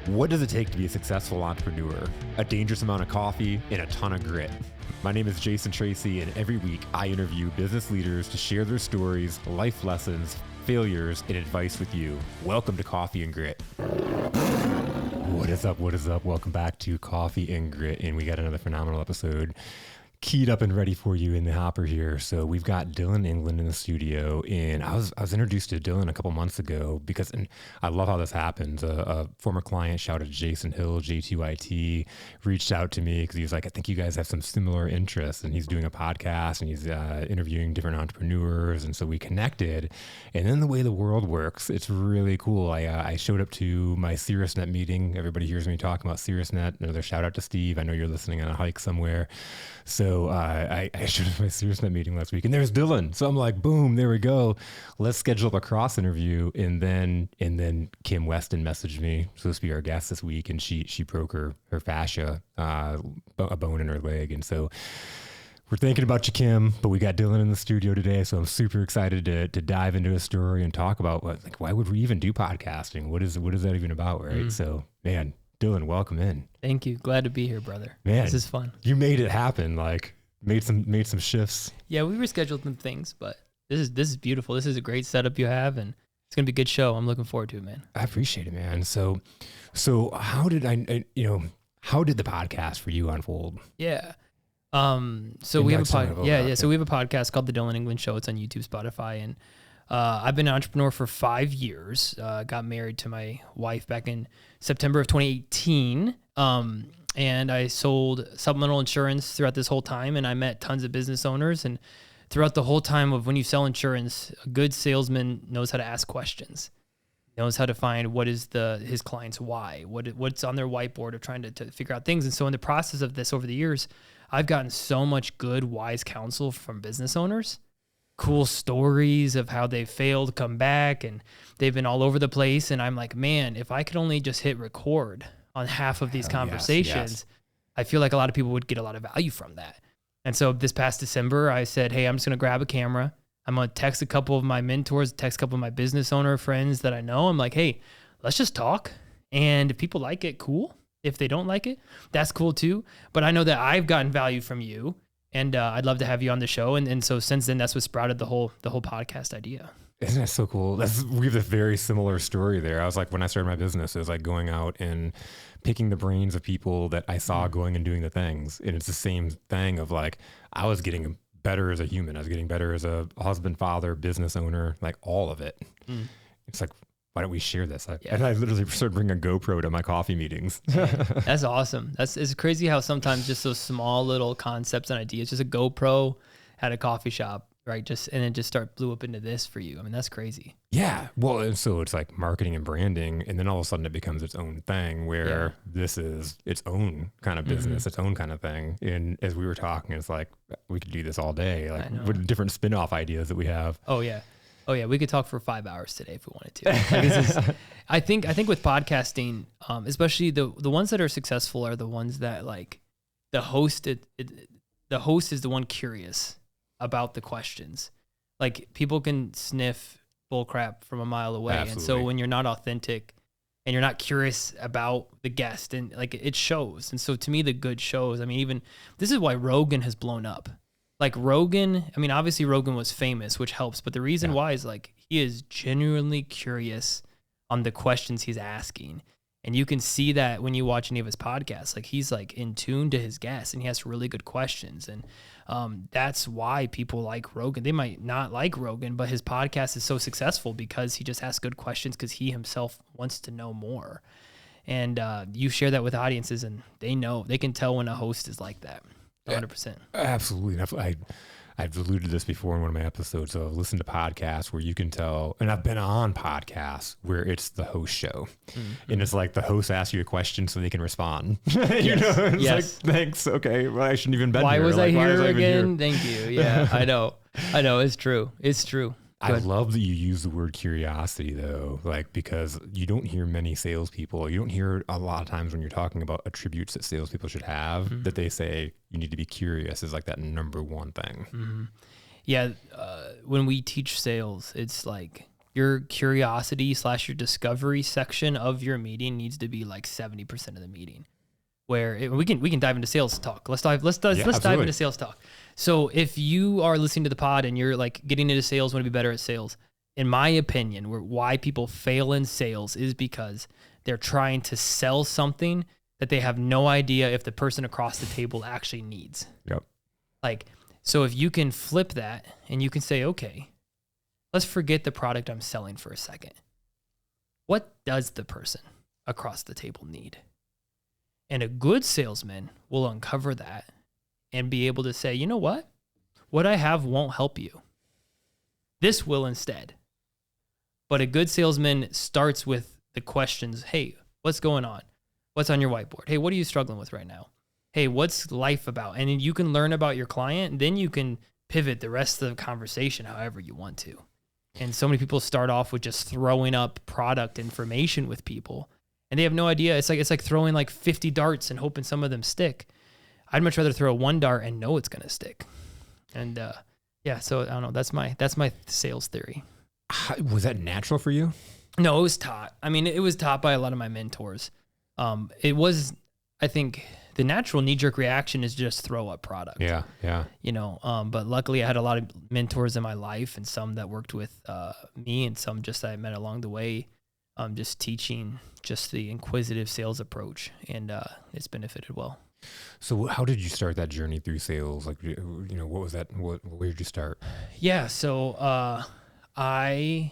What does it take to be a successful entrepreneur? A dangerous amount of coffee and a ton of grit. My name is Jason Tracy, and every week I interview business leaders to share their stories, life lessons, failures, and advice with you. Welcome to Coffee and Grit. What is up? What is up? Welcome back to Coffee and Grit, and we got another phenomenal episode keyed up and ready for you in the hopper here. So we've got Dillon England in the studio, and I was introduced to Dillon a couple months ago because, and I love how this happens. A former client, shouted Jason Hill, J2IT, reached out to me because he was like, I think you guys have some similar interests, and he's doing a podcast and he's interviewing different entrepreneurs. And so we connected, and then the way the world works, it's really cool. I showed up to my SiriusNet meeting. Everybody hears me talking about SiriusNet. Another shout out to Steve. I know you're listening on a hike somewhere. So I showed up at my SiriusNet meeting last week, and there's Dillon. So I'm like, boom, there we go. Let's schedule up a cross interview. And then Kim Weston messaged me, supposed to be our guest this week, and she broke her fascia, a bone in her leg. And so we're thinking about you, Kim, but we got Dillon in the studio today. So I'm super excited to dive into his story and talk about why would we even do podcasting? What is that even about, right? So, man, Dillon, welcome in. Thank you. Glad to be here, brother. Man, this is fun. You made it happen. Made some shifts. Yeah, we rescheduled some things, but this is beautiful. This is a great setup you have, and it's gonna be a good show. I'm looking forward to it, man. I appreciate it, man. So how did how did the podcast for you unfold? Yeah. So we have a podcast. So we have a podcast called the Dillon England Show. It's on YouTube, Spotify, and I've been an entrepreneur for 5 years. Got married to my wife back in September of 2018. And I sold supplemental insurance throughout this whole time, and I met tons of business owners. And throughout the whole time of when you sell insurance, a good salesman knows how to ask questions, knows how to find what is his client's why, what's on their whiteboard of trying to figure out things. And so in the process of this over the years, I've gotten so much good, wise counsel from business owners, cool stories of how they failed, come back, and they've been all over the place. And I'm like, man, if I could only just hit record on half of these conversations, yes. I feel like a lot of people would get a lot of value from that. And so this past December, I said, hey, I'm just going to grab a camera. I'm going to text a couple of my mentors, text a couple of my business owner friends that I know. I'm like, hey, let's just talk. And if people like it, cool. If they don't like it, that's cool too. But I know that I've gotten value from you, and I'd love to have you on the show. And so since then, that's what sprouted the whole podcast idea. Isn't that so cool? We have a very similar story there. I was like, when I started my business, it was like going out and picking the brains of people that I saw going and doing the things. And it's the same thing of like, I was getting better as a human. I was getting better as a husband, father, business owner, like all of it. It's like, why don't we share this? And I literally started bringing a GoPro to my coffee meetings. That's awesome. It's crazy how sometimes just those small little concepts and ideas, just a GoPro at a coffee shop, right? And then just blew up into this for you. I mean, that's crazy. Yeah. Well, and so it's like marketing and branding, and then all of a sudden it becomes its own thing where this is its own kind of business, its own kind of thing. And as we were talking, it's like, we could do this all day, like with different spin-off ideas that we have. Oh yeah. We could talk for 5 hours today if we wanted to. I think with podcasting, especially the ones that are successful are the ones that like the host is the one curious about the questions. Like people can sniff bullcrap from a mile away. Absolutely. And so when you're not authentic and you're not curious about the guest, and like it shows. And so to me, the good shows, I mean, even this is why Rogan has blown up. Like Rogan, I mean, obviously Rogan was famous, which helps, but the reason why is like, he is genuinely curious on the questions he's asking. And you can see that when you watch any of his podcasts, like he's like in tune to his guests and he has really good questions. And that's why people like Rogan. They might not like Rogan, but his podcast is so successful because he just asks good questions because he himself wants to know more. And you share that with audiences and they can tell when a host is like that. 100%. Absolutely. I've alluded to this before in one of my episodes. So I've listened to podcasts where you can tell, and I've been on podcasts where it's the host show, and it's like the host asks you a question so they can respond. It's like, thanks. Okay, well, I shouldn't even been why here. Was like, I here again? Thank you. Yeah, I know. It's true. I love that you use the word curiosity though, like, because you don't hear many salespeople, you don't hear a lot of times when you're talking about attributes that salespeople should have, that they say you need to be curious is like that number one thing. Yeah. When we teach sales, it's like your curiosity / your discovery section of your meeting needs to be like 70% of the meeting. Where we can dive into sales talk. Let's dive into sales talk. So if you are listening to the pod and you're like getting into sales, want to be better at sales, in my opinion, why people fail in sales is because they're trying to sell something that they have no idea if the person across the table actually needs. Yep. Like, so if you can flip that and you can say, okay, let's forget the product I'm selling for a second. What does the person across the table need? And a good salesman will uncover that and be able to say, you know what I have won't help you. This will instead. But a good salesman starts with the questions. Hey, what's going on? What's on your whiteboard? Hey, what are you struggling with right now? Hey, what's life about? And then you can learn about your client, and then you can pivot the rest of the conversation however you want to. And so many people start off with just throwing up product information with people, and they have no idea. It's like throwing like 50 darts and hoping some of them stick. I'd much rather throw one dart and know it's going to stick. And so I don't know. That's my sales theory. Was that natural for you? No, it was taught. I mean, it was taught by a lot of my mentors. It was, I think, the natural knee-jerk reaction is just throw up product. Yeah. You know, but luckily I had a lot of mentors in my life, and some that worked with me, and some just that I met along the way, just teaching just the inquisitive sales approach, and it's benefited well. So how did you start that journey through sales? Like, you know, what was that? Where did you start? Yeah. So I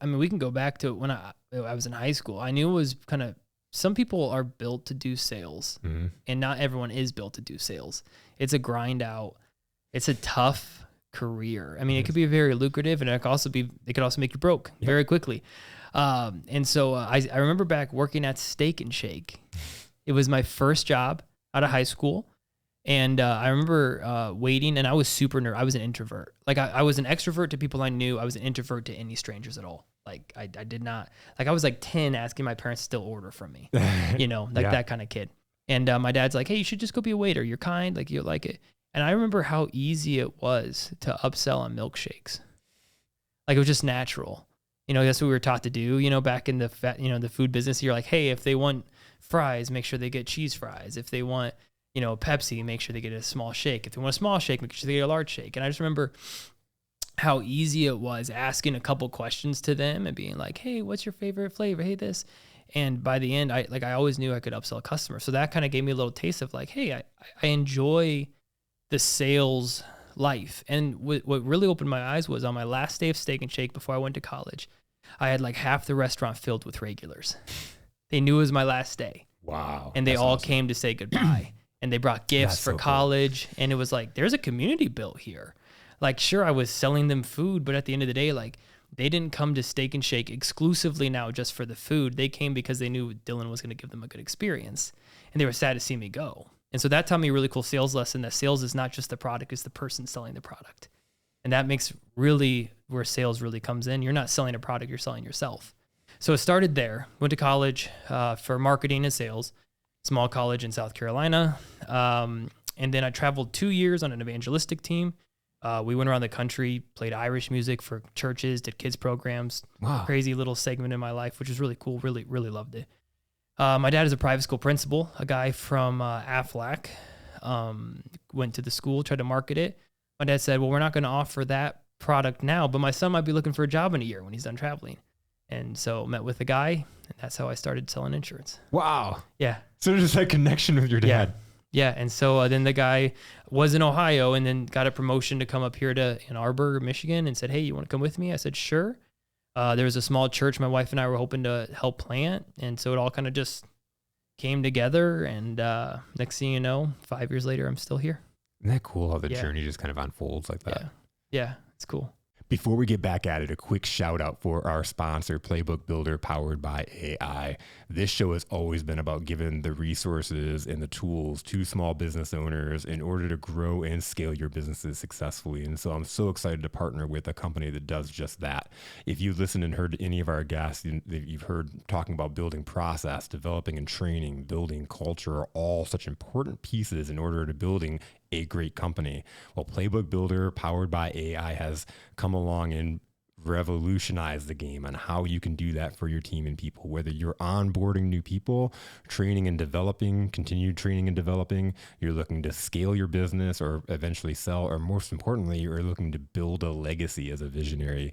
mean, we can go back to when I was in high school. I knew it was kind of, some people are built to do sales, and not everyone is built to do sales. It's a grind out. It's a tough career. I mean, it could be very lucrative, and it could also make you broke very quickly. And so I remember back working at Steak and Shake. It was my first job out of high school. And I remember waiting, and I was super nervous. I was an introvert. Like I was an extrovert to people I knew. I was an introvert to any strangers at all. Like I did not, like I was like 10 asking my parents to still order from me, you know, like that kind of kid. And my dad's like, hey, you should just go be a waiter. You're kind, like you'll like it. And I remember how easy it was to upsell on milkshakes. Like it was just natural. You know, that's what we were taught to do, you know, back in the food business. You're like, hey, if they want fries, make sure they get cheese fries. If they want, you know, Pepsi, make sure they get a small shake. If they want a small shake, make sure they get a large shake. And I just remember how easy it was asking a couple questions to them and being like, hey, what's your favorite flavor? Hey, this. And by the end, I always knew I could upsell a customer. So that kind of gave me a little taste of like, hey, I enjoy the sales life. And what really opened my eyes was on my last day of Steak and Shake before I went to college, I had like half the restaurant filled with regulars. They knew it was my last day. Wow. And they all came to say goodbye. And they brought gifts for college. Cool. And it was like, there's a community built here. Like, sure, I was selling them food, but at the end of the day, like, they didn't come to Steak and Shake exclusively now just for the food. They came because they knew Dillon was going to give them a good experience. And they were sad to see me go. And so that taught me a really cool sales lesson, that sales is not just the product, it's the person selling the product. And that makes really where sales really comes in. You're not selling a product, you're selling yourself. So it started there. Went to college for marketing and sales, small college in South Carolina. And then I traveled 2 years on an evangelistic team. We went around the country, played Irish music for churches, did kids programs. Wow. Crazy little segment in my life, which was really cool. Really, really loved it. My dad is a private school principal, a guy from Aflac. Went to the school, tried to market it. My dad said, well, we're not going to offer that product now, but my son might be looking for a job in a year when he's done traveling. And so met with the guy, and that's how I started selling insurance. Wow. Yeah. So there's that connection with your dad. Yeah. And so then the guy was in Ohio and then got a promotion to come up here to Ann Arbor, Michigan, and said, hey, you want to come with me? I said, sure. There was a small church my wife and I were hoping to help plant. And so it all kind of just came together. And next thing you know, 5 years later, I'm still here. Isn't that cool how the journey just kind of unfolds like that? Yeah, it's cool. Before we get back at it, a quick shout out for our sponsor, Playbook Builder, powered by AI. This show has always been about giving the resources and the tools to small business owners in order to grow and scale your businesses successfully. And so I'm so excited to partner with a company that does just that. If you've listened and heard any of our guests, you've heard talking about building process, developing and training, building culture are all such important pieces in order to building a great company. Well, Playbook Builder, powered by AI, has come along and revolutionize the game on how you can do that for your team and people, whether you're onboarding new people, training and developing, continued training and developing, you're looking to scale your business or eventually sell, or most importantly, you're looking to build a legacy as a visionary.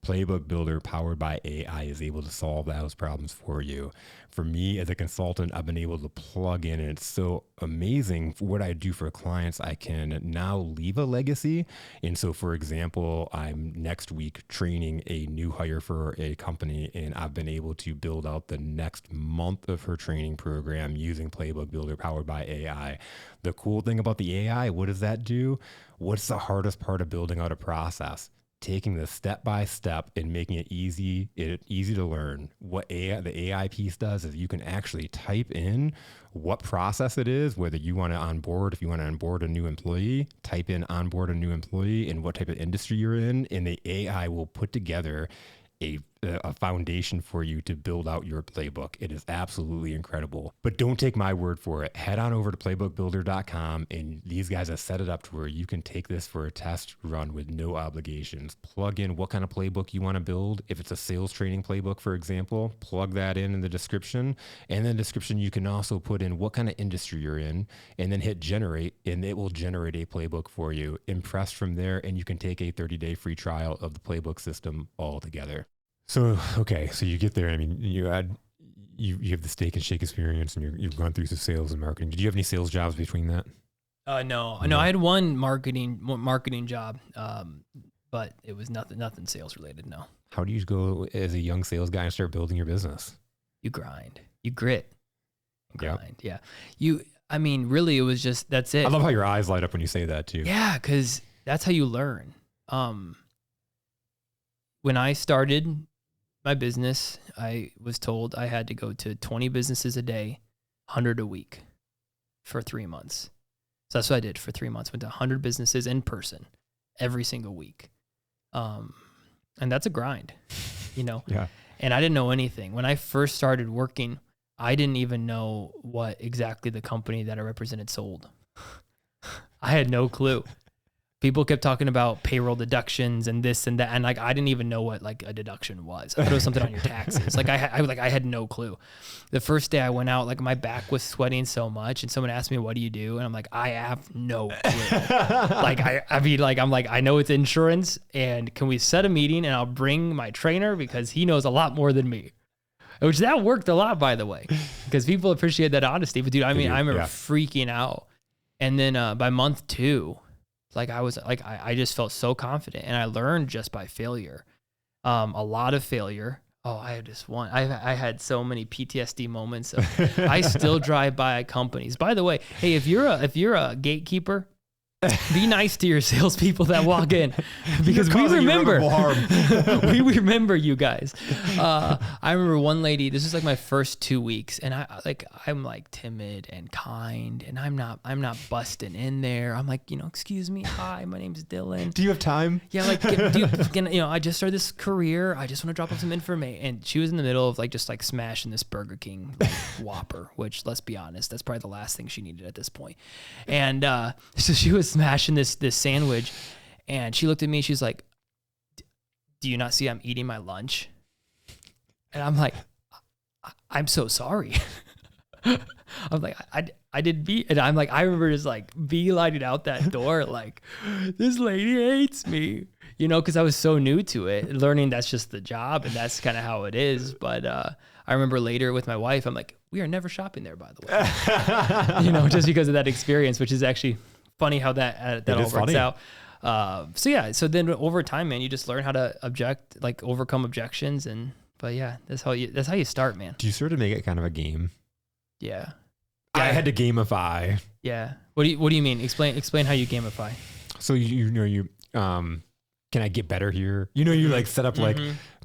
Playbook Builder powered by AI is able to solve those problems for you. For me as a consultant, I've been able to plug in, and it's so amazing for what I do for clients. I can now leave a legacy. And so, for example, I'm next week training a new hire for a company, and I've been able to build out the next month of her training program using Playbook Builder powered by AI. The cool thing about the AI, what does that do? What's the hardest part of building out a process? Taking the step by step and making it easy to learn. What the AI piece does is you can actually type in what process it is, whether you want to onboard, if you want to onboard a new employee, type in onboard a new employee and what type of industry you're in, and the AI will put together a foundation for you to build out your playbook. It is absolutely incredible. But don't take my word for it. Head on over to playbookbuilder.com, and these guys have set it up to where you can take this for a test run with no obligations. Plug in what kind of playbook you want to build. If it's a sales training playbook, for example, plug that in the description. And in the description, you can also put in what kind of industry you're in, and then hit generate, and it will generate a playbook for you. Impress from there, and you can take a 30-day free trial of the playbook system altogether. So, okay, so you get there. I mean, you have the Steak and Shake experience, and you've gone through some sales and marketing. Did you have any sales jobs between that? No. I had one marketing job, but it was nothing sales related. No. How do you go as a young sales guy and start building your business? You grind, you grit, Yeah. I mean, really, it was just, that's it. I love how your eyes light up when you say that too. Yeah, because that's how you learn. When I started my business, I was told I had to go to 20 businesses a day, 100 a week for 3 months. So that's what I did for 3 months. Went to 100 businesses in person every single week. And that's a grind, Yeah. And I didn't know anything. When I first started working, I didn't even know what exactly the company that I represented sold. I had no clue. People kept talking about payroll deductions and this and that, and like I didn't even know what like a deduction was. I thought it was something on your taxes. I had no clue. The first day I went out, like my back was sweating so much, and someone asked me, "What do you do?" And I'm like, "I have no clue." I know it's insurance, and can we set a meeting and I'll bring my trainer because he knows a lot more than me. Which that worked a lot, by the way, because people appreciate that honesty. But dude, I remember freaking out, and then by month 2. I just felt so confident, and I learned just by failure, a lot of failure. Oh, I had just one. I had so many PTSD moments. I still drive by companies. By the way, hey, if you're a gatekeeper, be nice to your salespeople that walk in, because we remember. We remember you guys. I remember one lady. This is like my first 2 weeks, and I'm like timid and kind, and I'm not busting in there. I'm like, excuse me, hi, my name's Dillon. Do you have time? Yeah, I just started this career. I just want to drop off some information. And she was in the middle of just smashing this Burger King Whopper, which, let's be honest, that's probably the last thing she needed at this point. And so she was smashing this sandwich, and she looked at me. She's like, "Do you not see I'm eating my lunch?" And I'm like, "I'm so sorry." I'm like, I did be, and I'm like, I remember just beelining out that door, this lady hates me, because I was so new to it, learning that's just the job and that's kind of how it is. But I remember later with my wife, I'm like, we are never shopping there, by the way, just because of that experience, which is actually funny how that all works out. So then over time, man, you just learn how to overcome objections, but yeah, that's how you start, man. Do you sort of make it kind of a game? Yeah. I had to gamify. Yeah. What do you mean? Explain how you gamify. So you can I get better here? You set up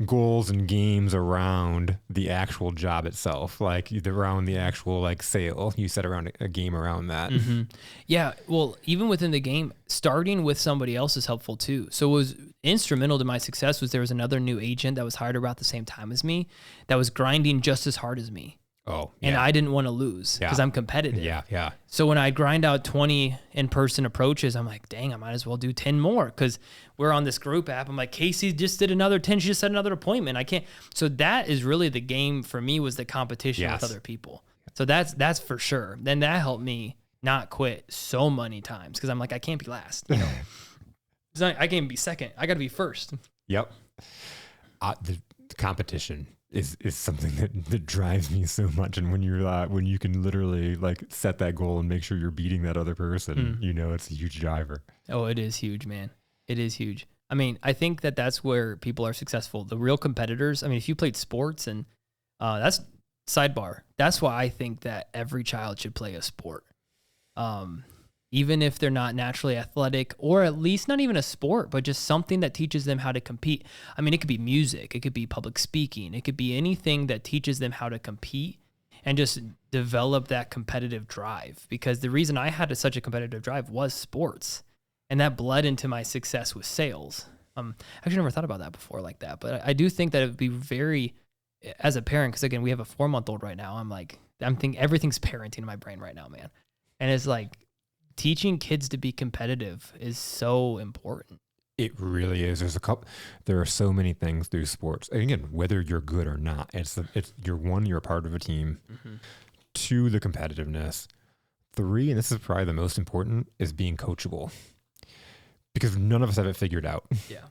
goals and games around the actual job itself, around the actual sale. You set around a game around that. Mm-hmm. Yeah. Well, even within the game, starting with somebody else is helpful too. So what was instrumental to my success was there was another new agent that was hired about the same time as me that was grinding just as hard as me. Oh, and I didn't want to lose because I'm competitive. Yeah. So when I grind out 20 in-person approaches, I'm like, dang, I might as well do 10 more because we're on this group app. I'm like, Casey just did another 10. She just set another appointment. I can't. So that is really the game for me, was the competition with other people. So that's for sure. Then that helped me not quit so many times because I'm like, I can't be last. You know, I can't be second. I got to be first. Yep. The competition is something that drives me so much. And when you can literally like set that goal and make sure you're beating that other person, you know, it's a huge driver. Oh, it is huge, man. It is huge. I mean, I think that's where people are successful. The real competitors. I mean, if you played sports, and that's sidebar. That's why I think that every child should play a sport. Even if they're not naturally athletic, or at least not even a sport, but just something that teaches them how to compete. I mean, it could be music, it could be public speaking, it could be anything that teaches them how to compete and just develop that competitive drive. Because the reason I had such a competitive drive was sports, and that bled into my success with sales. Actually never thought about that before like that, but I do think that it would be very, as a parent, because again, we have a 4-month-old right now. I'm thinking everything's parenting in my brain right now, man. And it's like, teaching kids to be competitive is so important. It really is. There are so many things through sports. And again, whether you're good or not, you're a part of a team. 2, the competitiveness. 3, and this is probably the most important, is being coachable. Because none of us have it figured out. Yeah.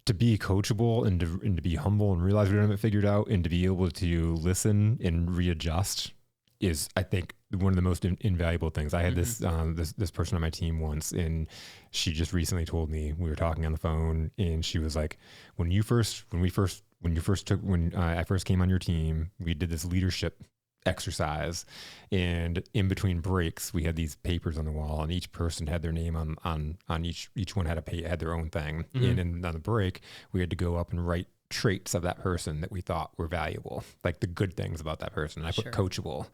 To be coachable and to be humble and realize we don't have it figured out, and to be able to listen and readjust is, I think, one of the most invaluable things. I had this person on my team once, and she just recently told me, we were talking on the phone, and she was like, when I first came on your team, we did this leadership exercise, and in between breaks, we had these papers on the wall, and each person had their name on each one had their own thing. And on the break, we had to go up and write traits of that person that we thought were valuable, like the good things about that person. I put coachable.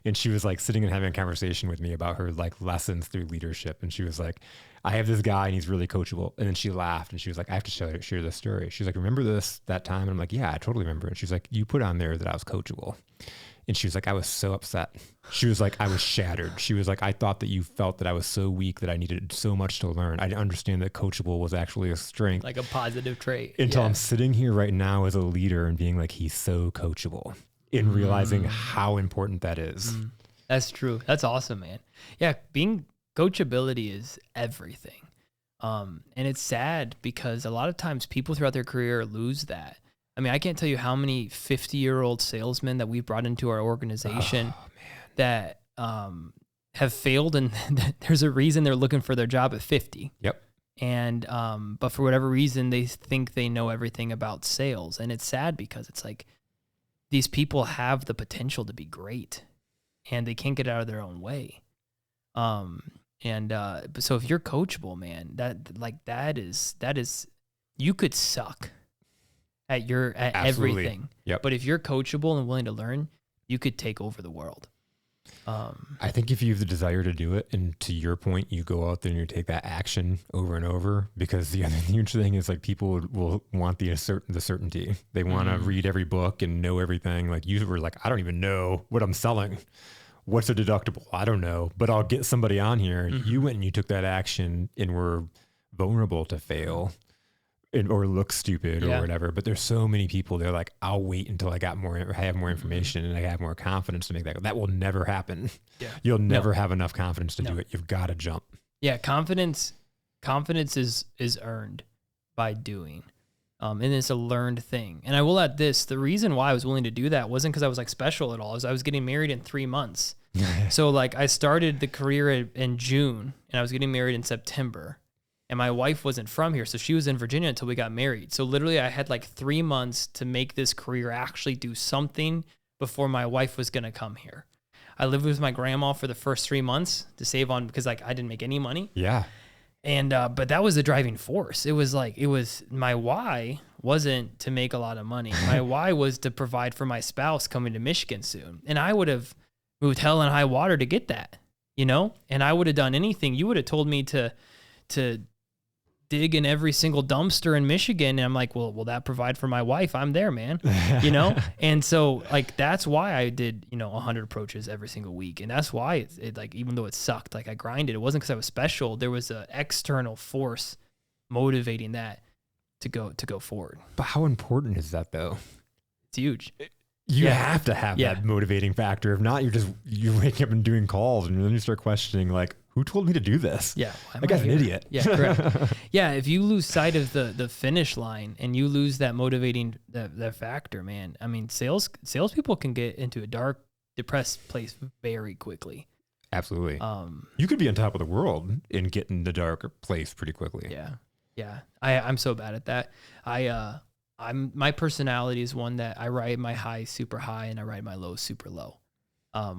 And she was like sitting and having a conversation with me about her like lessons through leadership. And she was like, I have this guy and he's really coachable. And then she laughed and she was like, I have to share this story. She's like, remember that time? And I'm like, yeah, I totally remember. And she's like, you put on there that I was coachable. And she was like, I was so upset. She was like, I was shattered. She was like, I thought that you felt that I was so weak that I needed so much to learn. I didn't understand that coachable was actually a strength. Like a positive trait. Until I'm sitting here right now as a leader and being like, he's so coachable, and realizing how important that is. That's true. That's awesome, man. Yeah, being coachability is everything. And it's sad because a lot of times people throughout their career lose that. I mean, I can't tell you how many 50-year-old salesmen that we've brought into our organization that have failed, and there's a reason they're looking for their job at 50. Yep. And but for whatever reason, they think they know everything about sales, and it's sad because it's like these people have the potential to be great, and they can't get out of their own way. So if you're coachable, man, that is you could suck at everything. Yep. But if you're coachable and willing to learn, you could take over the world. I think if you have the desire to do it, and to your point, you go out there and you take that action over and over, because the other huge thing is like people will want the certainty. They want to read every book and know everything. Like you were like, I don't even know what I'm selling. What's a deductible? I don't know, but I'll get somebody on here. You went and you took that action and were vulnerable to fail or look stupid or whatever. But there's so many people, they're like, I'll wait until I have more information and I have more confidence to make that. That will never happen. Yeah. You'll never have enough confidence to do it. You've got to jump. Yeah. Confidence is earned by doing. And it's a learned thing. And I will add this, the reason why I was willing to do that wasn't because I was like special at all. I was getting married in 3 months. So like I started the career in June and I was getting married in September. And my wife wasn't from here, so she was in Virginia until we got married. So literally I had like 3 months to make this career actually do something before my wife was going to come here. I lived with my grandma for the first 3 months to save on, because like I didn't make any money. Yeah. And, but that was the driving force. It was my why wasn't to make a lot of money. My why was to provide for my spouse coming to Michigan soon. And I would have moved hell and high water to get that, and I would have done anything. You would have told me to dig in every single dumpster in Michigan. And I'm like, well, will that provide for my wife? I'm there, man, you know? And so like, that's why I did, 100 approaches every single week. And that's why it like, even though it sucked, like I grinded, it wasn't because I was special. There was an external force motivating that to go forward. But how important is that though? It's huge. You have to have that motivating factor. If not, you're waking up and doing calls, and then you start questioning, like, who told me to do this? Yeah, that guy's an idiot. Yeah, correct. Yeah, if you lose sight of the finish line and you lose that motivating that factor, man. I mean, salespeople can get into a dark, depressed place very quickly. Absolutely. You could be on top of the world and get in the dark place pretty quickly. Yeah. I'm so bad at that. My personality is one that I ride my highs super high and I ride my lows super low,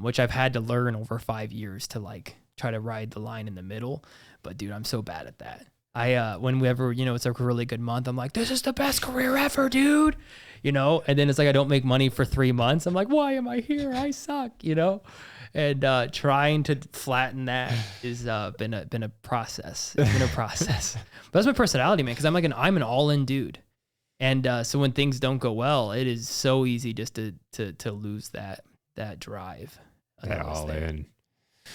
which I've had to learn over 5 years to like try to ride the line in the middle. But dude, I'm so bad at that. Whenever, it's a really good month, I'm like, this is the best career ever, dude. And then it's like, I don't make money for 3 months. I'm like, why am I here? I suck, and trying to flatten that is been a process. It's been a process. But that's my personality, man. Cause I'm an all-in dude. And so when things don't go well, it is so easy just to lose that drive. That all in.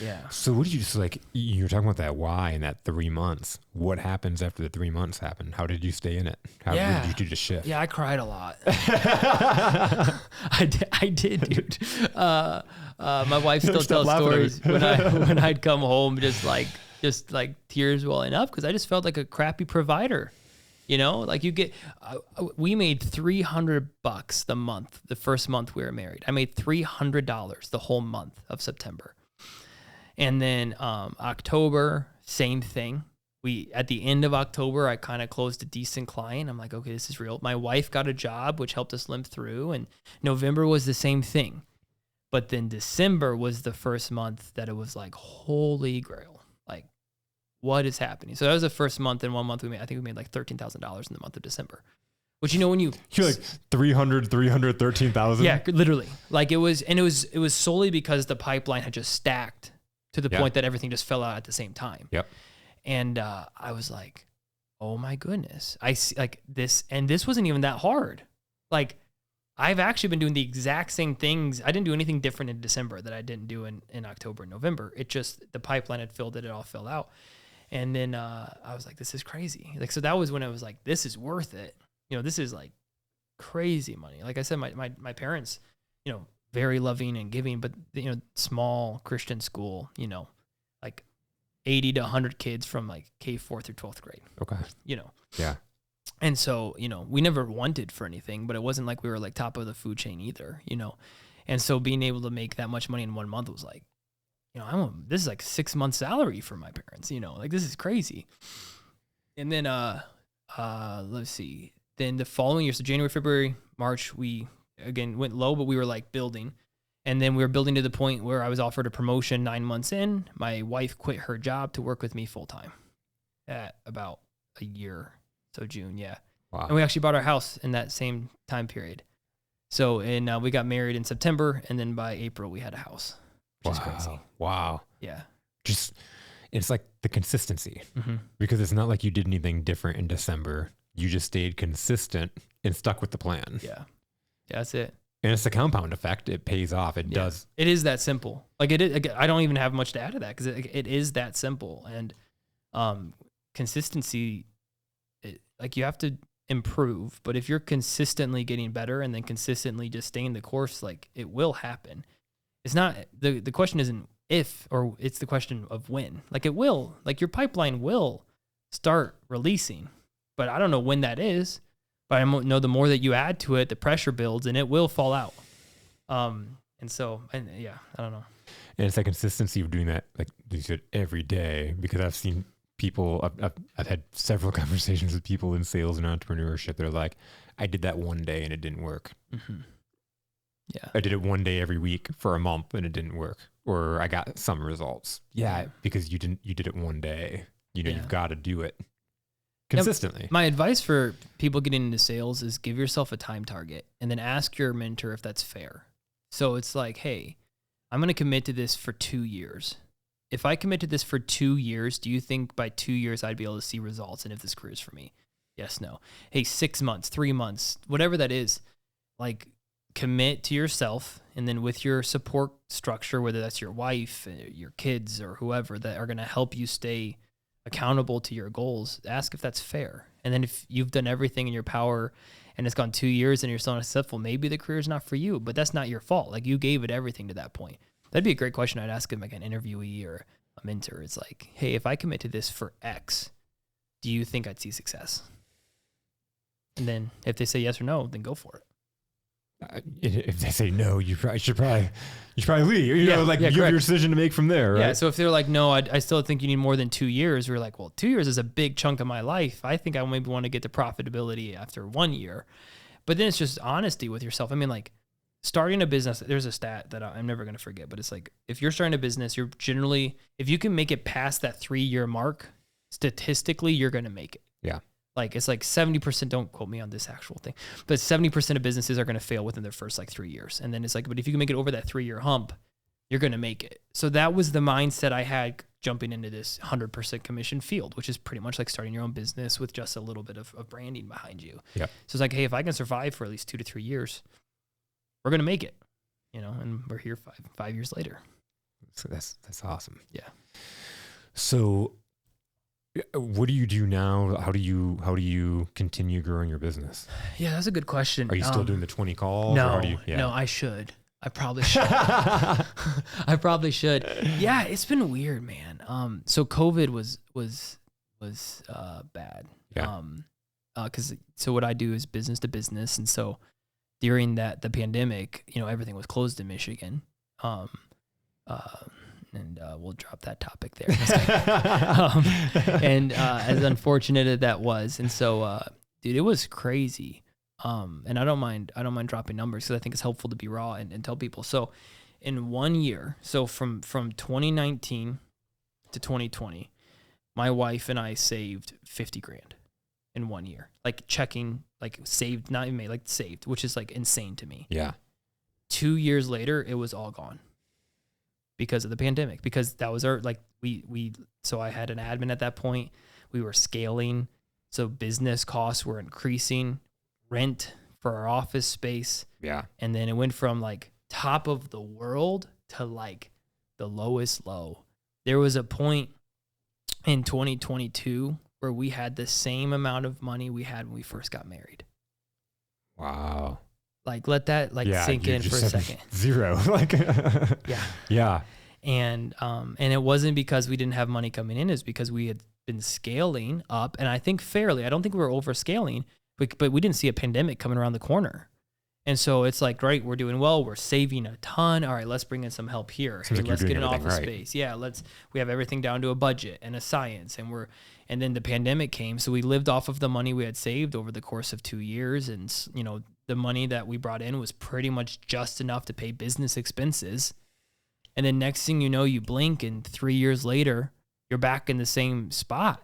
Yeah. So what did you just like? You were talking about that why in that 3 months. What happens after the 3 months happen? How did you stay in it? How did you do the shift? Yeah, I cried a lot. I did, dude. My wife still tells stories when I'd come home, just like tears welling up because I just felt like a crappy provider. Like we made $300 the month, the first month we were married. I made $300 the whole month of September. And then October, same thing. At the end of October, I kind of closed a decent client. I'm like, okay, this is real. My wife got a job, which helped us limp through. And November was the same thing. But then December was the first month that it was like, holy grail. Like, what is happening? So that was the first month. And 1 month I think we made like $13,000 in the month of December. Which, when you're like 13,000. Yeah, literally. Like it was solely because the pipeline had just stacked to the point that everything just fell out at the same time. Yep. And I was like, oh my goodness. I see like this, and this wasn't even that hard. Like I've actually been doing the exact same things. I didn't do anything different in December that I didn't do in October and November. It just, the pipeline had filled it all fell out. And then I was like, this is crazy. Like, so that was when I was like, this is worth it. This is like crazy money. Like I said, my parents, very loving and giving, but small Christian school, like 80 to 100 kids from like K4 through 12th grade. Okay. Yeah. And so, we never wanted for anything, but it wasn't like we were like top of the food chain either, And so being able to make that much money in 1 month was like, this is like 6 months salary for my parents, like this is crazy. And then, let's see, then the following year, so January, February, March, we again went low, but we were like building. And then we were building to the point where I was offered a promotion 9 months in. My wife quit her job to work with me full time at about a year. So June, yeah. Wow. And we actually bought our house in that same time period. So, and we got married in September, and then by April we had a house, which is crazy. Wow. Yeah. It's like the consistency, because it's not like you did anything different in December. You just stayed consistent and stuck with the plan. Yeah. Yeah, that's it. And it's the compound effect. It pays off. It does. It is that simple. Like it is. I don't even have much to add to that because it is that simple. And consistency, like you have to improve, but if you're consistently getting better and then consistently just staying the course, like it will happen. It's not, the question isn't if, or it's the question of when. Like it will, like your pipeline will start releasing, but I don't know when that is. But I know the more that you add to it, the pressure builds and it will fall out. And yeah, I don't know. And it's that consistency of doing that, like you said, every day, because I've seen people, I've had several conversations with people in sales and entrepreneurship. They're like, I did that one day and it didn't work. Mm-hmm. Yeah. I did it one day every week for a month and it didn't work. Or I got some results. Yeah. Because you did it one day. You've got to do it consistently. Now, my advice for people getting into sales is give yourself a time target and then ask your mentor if that's fair. So it's like, hey, I'm going to commit to this for 2 years. if I commit to this for 2 years, do you think by 2 years I'd be able to see results? And if this career is for me? Yes, no. Hey, 6 months, 3 months, whatever that is, like commit to yourself. And then with your support structure, whether that's your wife, your kids, or whoever that are going to help you stay accountable to your goals, ask if that's fair. And then if you've done everything in your power and it's gone 2 years and you're still unsuccessful, maybe the career is not for you, but that's not your fault. Like you gave it everything to that point. That'd be a great question I'd ask him, like an interviewee or a mentor. It's like, hey, if I commit to this for X, do you think I'd see success? And then if they say yes or no, then go for it. If they say no, you should probably leave. You have your decision to make from there, right? Yeah. So if they're like, no, I still think you need more than 2 years. We're like, well, 2 years is a big chunk of my life. I think I maybe want to get to profitability after 1 year. But then it's just honesty with yourself. I mean, like starting a business, there's a stat that I'm never going to forget, but it's like, if you're starting a business, you're generally, if you can make it past that 3-year mark, statistically, you're going to make it. Yeah. Like it's like 70%, don't quote me on this actual thing, but 70% of businesses are going to fail within their first like 3 years. And then it's like, but if you can make it over that 3-year hump, you're going to make it. So that was the mindset I had jumping into this 100% commission field, which is pretty much like starting your own business with just a little bit of branding behind you. Yeah. So it's like, hey, if I can survive for at least 2 to 3 years, we're going to make it, and we're here 5 years later. So that's awesome. Yeah. So what do you do now? How do you continue growing your business? Yeah, that's a good question. Are you still doing the 20 calls? No, no, I should. I probably should. I probably should. Yeah, it's been weird, man. So COVID was bad. Yeah. So what I do is business to business, and so during the pandemic, everything was closed in Michigan. And we'll drop that topic there. And as unfortunate as that was, and so, dude, it was crazy. And I don't mind dropping numbers because I think it's helpful to be raw and tell people. So, in 1 year, so from 2019 to 2020, my wife and I saved $50,000 in 1 year, like checking, like saved, not even made, like saved, which is like insane to me. Yeah. 2 years later, it was all gone. Because of the pandemic, because that was our, like, so I had an admin at that point. We were scaling. So business costs were increasing, rent for our office space. Yeah. And then it went from like top of the world to like the lowest low. There was a point in 2022 where we had the same amount of money we had when we first got married. Wow. Like, let that sink in for a second. Zero. Yeah. And it wasn't because we didn't have money coming in, it's because we had been scaling up. And I think fairly, I don't think we were overscaling, but we didn't see a pandemic coming around the corner. And so it's like, right, we're doing well, we're saving a ton. All right, let's bring in some help here. Hey, let's get an office space. Yeah, we have everything down to a budget and a science. And then the pandemic came. So we lived off of the money we had saved over the course of 2 years. And, the money that we brought in was pretty much just enough to pay business expenses. And then next thing you know, you blink and 3 years later, you're back in the same spot.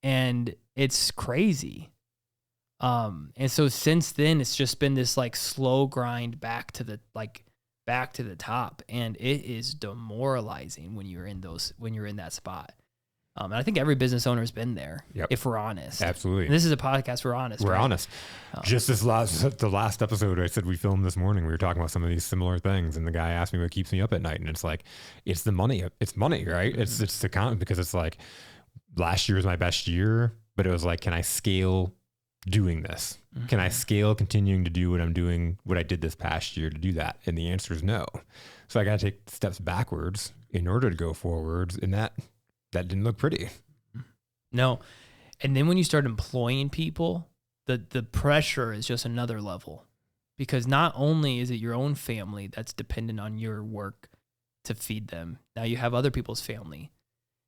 And it's crazy. And so since then, it's just been this like slow grind back to the top. And it is demoralizing when you're in that spot. And I think every business owner has been there, if we're honest. Absolutely. And this is a podcast. We're honest. We're honest. Just the last episode I said we filmed this morning, we were talking about some of these similar things, and the guy asked me what keeps me up at night, and it's like, it's the money. It's money, right? It's the count, because it's like last year was my best year, but it was like, can I scale doing this? Mm-hmm. Can I scale continuing to do what I'm doing, what I did this past year to do that? And the answer is no. So I got to take steps backwards in order to go forwards, and that didn't look pretty. No. And then when you start employing people, the pressure is just another level, because not only is it your own family that's dependent on your work to feed them, now you have other people's family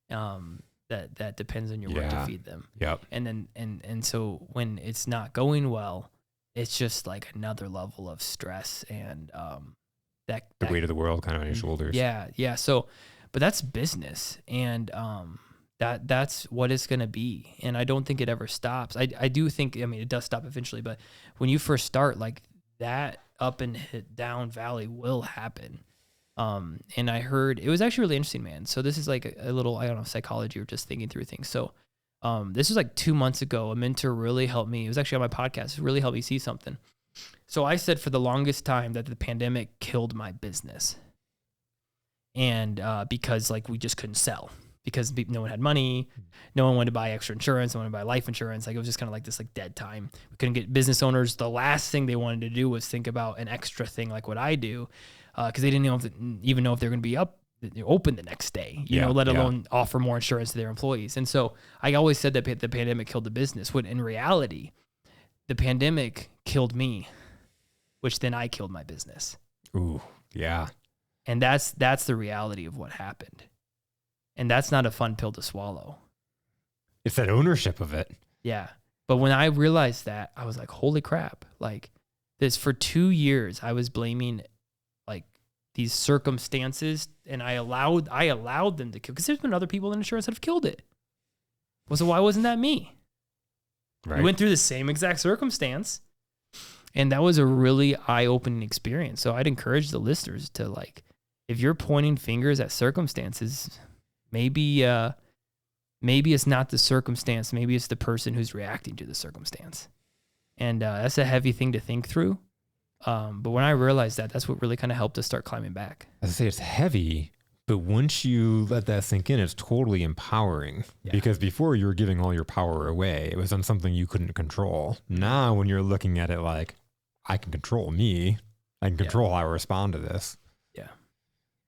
that depends on your work to feed them. Yep. And then and so when it's not going well, it's just like another level of stress and the weight of the world kind of on your shoulders. Yeah. So but that's business, and that's what it's going to be. And I don't think it ever stops. I do think, it does stop eventually, but when you first start, like that up and down valley will happen. And I heard, it was actually really interesting, man. So this is like a little, I don't know, psychology or just thinking through things. So this was like 2 months ago. A mentor really helped me. It was actually on my podcast. It really helped me see something. So I said for the longest time that the pandemic killed my business. And because like we just couldn't sell because no one had money. No one wanted to buy extra insurance. No one wanted to buy life insurance. Like it was just kind of like this like dead time. We couldn't get business owners. The last thing they wanted to do was think about an extra thing like what I do. Because they didn't even know if they're going to be open the next day, you know, let alone offer more insurance to their employees. And so I always said that the pandemic killed the business, when in reality, the pandemic killed me, which then I killed my business. Ooh, yeah. And that's the reality of what happened. And that's not a fun pill to swallow. It's that ownership of it. Yeah. But when I realized that, I was like, holy crap. Like this, for 2 years, I was blaming like these circumstances, and I allowed them to kill, because there's been other people in insurance that have killed it. So why wasn't that me? Right. We went through the same exact circumstance, and that was a really eye-opening experience. So I'd encourage the listeners to, like, if you're pointing fingers at circumstances, maybe it's not the circumstance, maybe it's the person who's reacting to the circumstance. And that's a heavy thing to think through. But when I realized that, that's what really kind of helped us start climbing back. As I say, it's heavy, but once you let that sink in, it's totally empowering. Yeah. Because before you were giving all your power away, it was on something you couldn't control. Now, when you're looking at it like, I can control me, I can control how I respond to this. Yeah.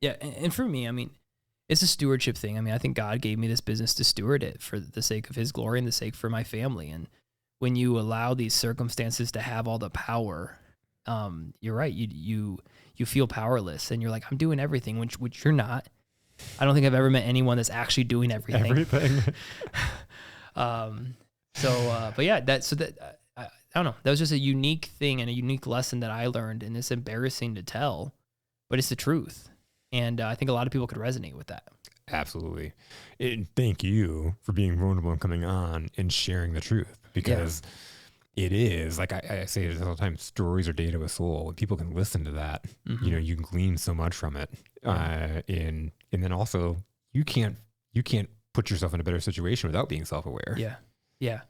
Yeah. And for me, I mean, it's a stewardship thing. I mean, I think God gave me this business to steward it for the sake of his glory and the sake for my family. And when you allow these circumstances to have all the power, you're right. You feel powerless, and you're like, I'm doing everything, which you're not. I don't think I've ever met anyone that's actually doing everything. But yeah, I don't know. That was just a unique thing and a unique lesson that I learned, and it's embarrassing to tell, but it's the truth. And I think a lot of people could resonate with that. Absolutely. And thank you for being vulnerable and coming on and sharing the truth, because it is, like I say this all the time, stories are data with soul. When people can listen to that, you know, you can glean so much from it. And then also you can't put yourself in a better situation without being self-aware. Yeah. Yeah.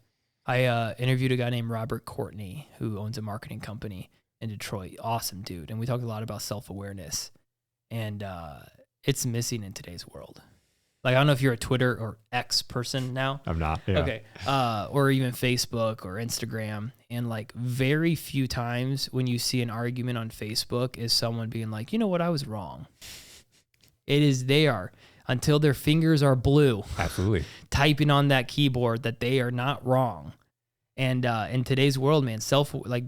I interviewed a guy named Robert Courtney, who owns a marketing company in Detroit. Awesome dude. And we talked a lot about self-awareness, and it's missing in today's world. Like, I don't know if you're a Twitter or X person now. I'm not. Yeah. Okay. Or even Facebook or Instagram. And like very few times when you see an argument on Facebook is someone being like, you know what, I was wrong. It is, they are, until their fingers are blue. Absolutely. Typing on that keyboard that they are not wrong. And in today's world, man,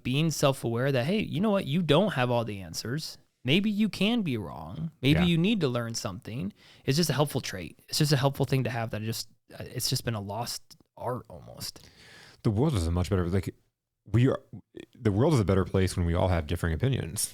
being self-aware that, hey, you know what, you don't have all the answers. Maybe you can be wrong. Maybe you need to learn something. It's just a helpful trait. It's just a helpful thing to have that it's just been a lost art almost. The world is a much better, the world is a better place when we all have differing opinions.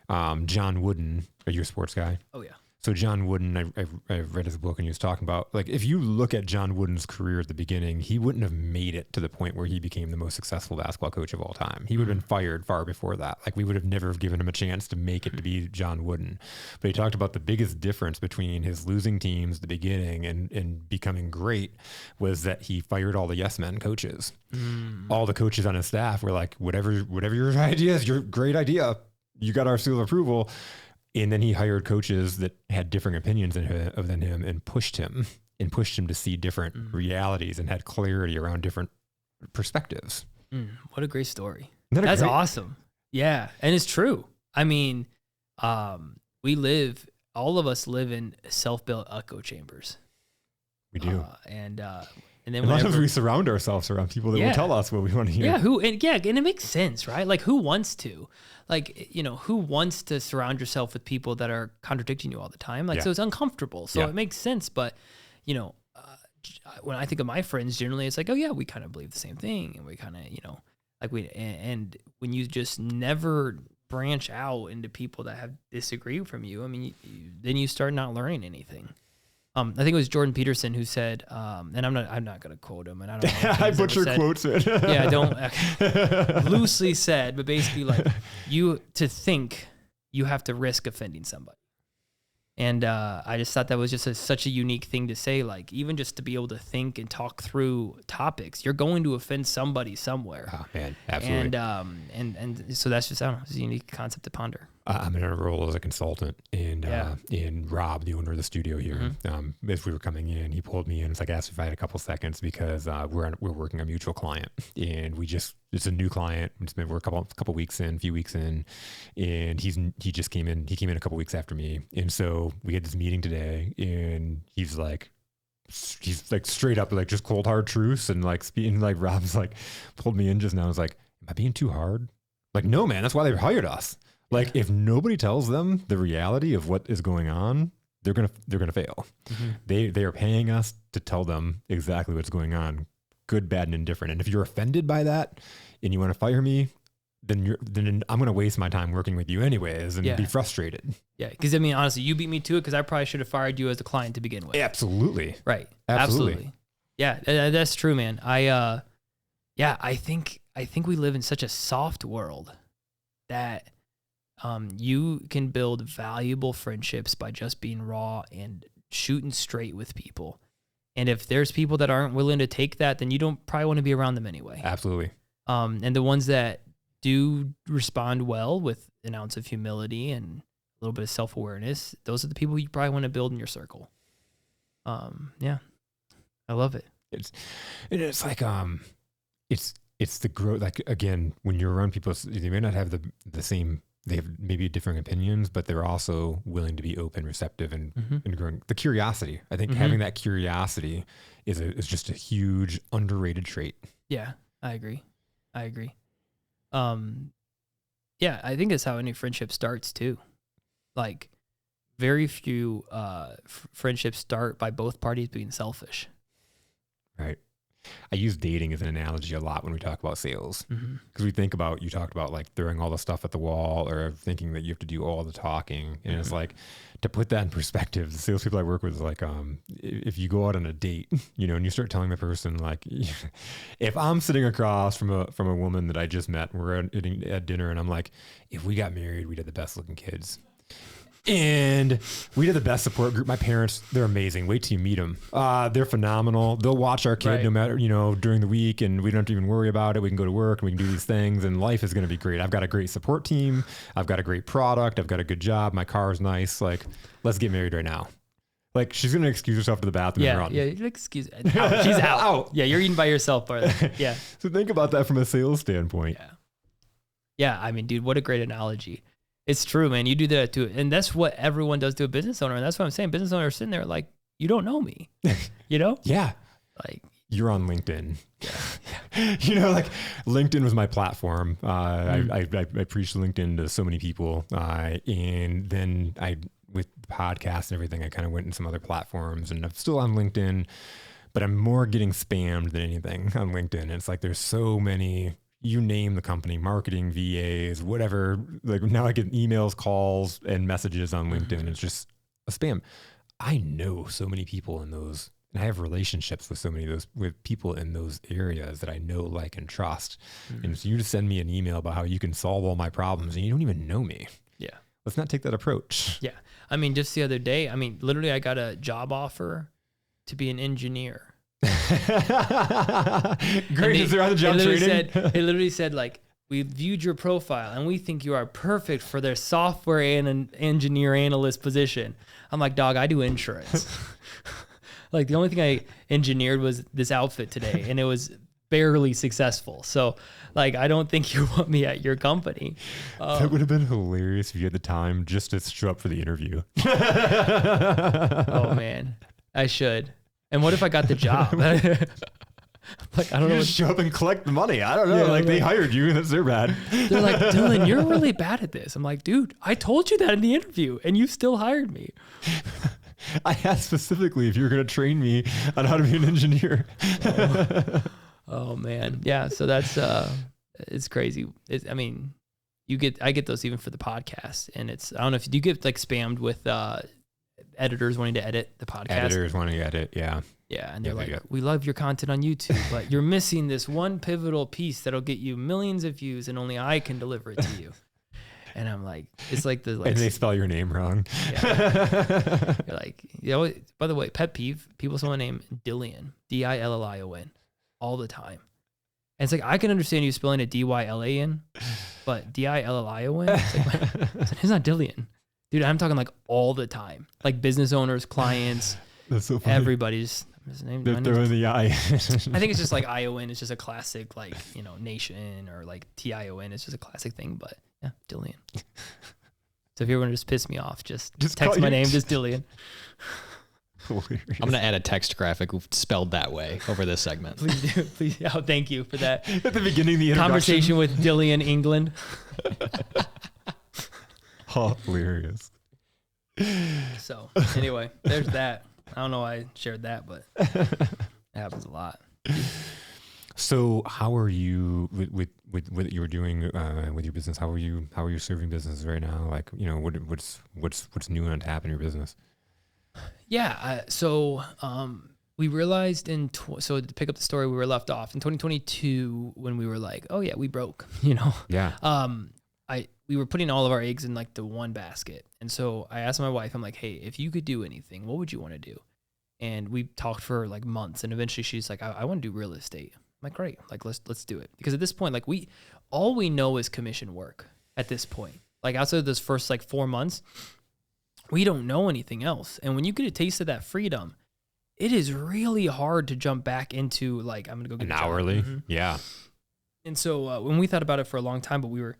Mm-hmm. John Wooden, are you a sports guy? Oh yeah. So John Wooden, I've read his book, and he was talking about, like, if you look at John Wooden's career at the beginning, he wouldn't have made it to the point where he became the most successful basketball coach of all time. He would have been fired far before that. Like, we would have never given him a chance to make it to be John Wooden. But he talked about the biggest difference between his losing teams at the beginning and becoming great was that he fired all the yes men coaches. All the coaches on his staff were like, whatever your idea is, your great idea. You got our seal of approval. And then he hired coaches that had different opinions than him and pushed him to see different realities and had clarity around different perspectives. What a great story. That's awesome. Yeah. And it's true. I mean, all of us live in self-built echo chambers. We do. And then a lot of times we surround ourselves around people that will tell us what we want to hear. Yeah. And it makes sense, right? Like, who wants to? Like, you know, who wants to surround yourself with people that are contradicting you all the time? Like, so it's uncomfortable. So it makes sense. But, you know, when I think of my friends, generally it's like, oh yeah, we kind of believe the same thing. And we kind of, you know, like and when you just never branch out into people that have disagreed from you, I mean, then you start not learning anything. I think it was Jordan Peterson who said, and I'm not going to quote him, and I don't know. I butcher quotes it. Yeah, I don't loosely said, but basically, like, to think you have to risk offending somebody. And I just thought that was just such a unique thing to say, like, even just to be able to think and talk through topics, you're going to offend somebody somewhere. Oh, man, absolutely. And so that's just, I don't know, it's a unique concept to ponder. I'm in a role as a consultant, and Rob, the owner of the studio here, as we were coming in, he pulled me in. It's like, asked if I had a couple seconds because we're working a mutual client, and it's a new client. We're a couple weeks in, few weeks in, and he just came in. He came in a couple weeks after me, and so we had this meeting today, and he's like straight up like just cold hard truths, and like speaking like Rob's like pulled me in just now. I was like, am I being too hard? Like, no, man, that's why they hired us. Like, if nobody tells them the reality of what is going on, they're gonna fail. Mm-hmm. They are paying us to tell them exactly what's going on, good, bad, and indifferent. And if you're offended by that and you want to fire me, then I'm gonna waste my time working with you anyways and be frustrated. Yeah, because I mean, honestly, you beat me to it because I probably should have fired you as a client to begin with. Absolutely. Right. Absolutely. Yeah, that's true, man. I think we live in such a soft world that you can build valuable friendships by just being raw and shooting straight with people. And if there's people that aren't willing to take that, then you don't probably want to be around them anyway. Absolutely. And the ones that do respond well with an ounce of humility and a little bit of self-awareness, those are the people you probably want to build in your circle. Yeah, I love it. It's like, it's the growth. Like, again, when you're around people, they may not have the same, they have maybe different opinions, but they're also willing to be open, receptive, and growing. The curiosity. I think having that curiosity is just a huge underrated trait. Yeah, I agree. Yeah, I think that's how any friendship starts too. Like, very few friendships start by both parties being selfish. Right. I use dating as an analogy a lot when we talk about sales, because we think about, you talked about like throwing all the stuff at the wall or thinking that you have to do all the talking. And it's like, to put that in perspective, the salespeople I work with is like, if you go out on a date, and you start telling the person, like, if I'm sitting across from a woman that I just met, we're at dinner, and I'm like, if we got married, we'd have the best looking kids. And we did the best support group. My parents, they're amazing. Wait till you meet them. They're phenomenal. They'll watch our kid no matter, during the week, and we don't have to even worry about it. We can go to work and we can do these things, and life is going to be great. I've got a great support team. I've got a great product. I've got a good job. My car is nice. Like, let's get married right now. Like, she's going to excuse herself to the bathroom and run. Yeah, excuse me. She's out. Yeah, you're eating by yourself, brother. Yeah. So think about that from a sales standpoint. Yeah, I mean, dude, what a great analogy. It's true, man. You do that too. And that's what everyone does to a business owner. And that's what I'm saying. Business owners are sitting there like, you don't know me, Yeah. Like, you're on LinkedIn. Yeah. Like, LinkedIn was my platform. I preached LinkedIn to so many people. And then with podcasts and everything, I kind of went in some other platforms, and I'm still on LinkedIn, but I'm more getting spammed than anything on LinkedIn. And it's like, there's so many, you name the company, marketing, VAs, whatever. Like, now I get emails, calls, and messages on LinkedIn. It's just a spam. I know so many people in those, and I have relationships with so many of those, with people in those areas that I know, like, and trust. And so you just send me an email about how you can solve all my problems, and you don't even know me. Yeah. Let's not take that approach. Yeah. I mean, just the other day, literally I got a job offer to be an engineer. Great. Is there on the job training? It literally said, like, we viewed your profile and we think you are perfect for their software and an engineer analyst position. I'm like, dog, I do insurance. Like, the only thing I engineered was this outfit today, and it was barely successful. So, like, I don't think you want me at your company. That would have been hilarious if you had the time just to show up for the interview. Oh man, I should. And what if I got the job? Like, I don't know. Just show up and collect the money. I don't know. Yeah, like, they hired you, and that's their bad. They're like, Dillon, you're really bad at this. I'm like, dude, I told you that in the interview, and you still hired me. I asked specifically if you were going to train me on how to be an engineer. Oh man. Yeah. So that's, it's crazy. I get those even for the podcast, and I don't know if you get like spammed with, editors wanting to edit the podcast. Editors wanting to edit. Yeah. Yeah. And they're like, we love your content on YouTube, but you're missing this one pivotal piece that'll get you millions of views, and only I can deliver it to you. And I'm like, it's like the, like, and they spell your name wrong. Yeah. You're like, you know, by the way, pet peeve, people spell my name Dillon, Dillion, all the time. And it's like, I can understand you spelling it Dyllan, but Dillion, it's not Dillon. Dude, I'm talking like all the time. Like business owners, clients, That's so funny. everybody's his name. They're throwing the I. I think it's just like Iowan. It's just a classic, like, you know, nation, or like TION. It's just a classic thing, but yeah, Dillon. So if you want to just piss me off, just text my name, just Dillon. I'm going to add a text graphic spelled that way over this segment. Please do. Please. Oh, thank you for that. At the beginning of the conversation with Dillon England. Oh, hilarious. So anyway, there's that. I don't know why I shared that, but it happens a lot. So how are you with what you were doing with your business? How are you serving businesses right now? Like, you know, what's new and on tap in your business? Yeah. So we realized so to pick up the story we were left off in 2022, when we were like, oh yeah, we broke, you know? Yeah. We were putting all of our eggs in like the one basket. And so I asked my wife, I'm like, hey, if you could do anything, what would you want to do? And we talked for like months, and eventually she's like, I want to do real estate. I'm like, great. Like, let's do it. Because at this point, like all we know is commission work at this point. Like outside of those first like 4 months, we don't know anything else. And when you get a taste of that freedom, it is really hard to jump back into like, I'm going to go get an hourly. Mm-hmm. Yeah. And so when we thought about it for a long time, but we were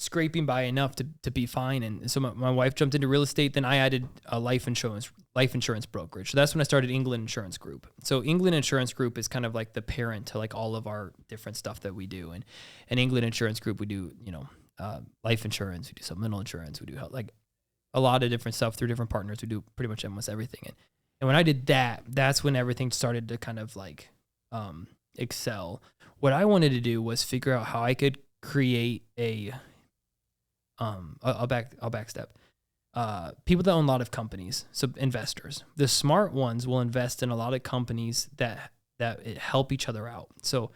scraping by enough to be fine. And so my wife jumped into real estate. Then I added a life insurance brokerage. So that's when I started England Insurance Group. So England Insurance Group is kind of like the parent to like all of our different stuff that we do. And England Insurance Group, we do, you know, life insurance, we do supplemental insurance, we do health, like a lot of different stuff through different partners. We do pretty much almost everything. And when I did that, that's when everything started to kind of like excel. What I wanted to do was figure out how I could create I'll backstep. People that own a lot of companies, so investors. The smart ones will invest in a lot of companies that help each other out. So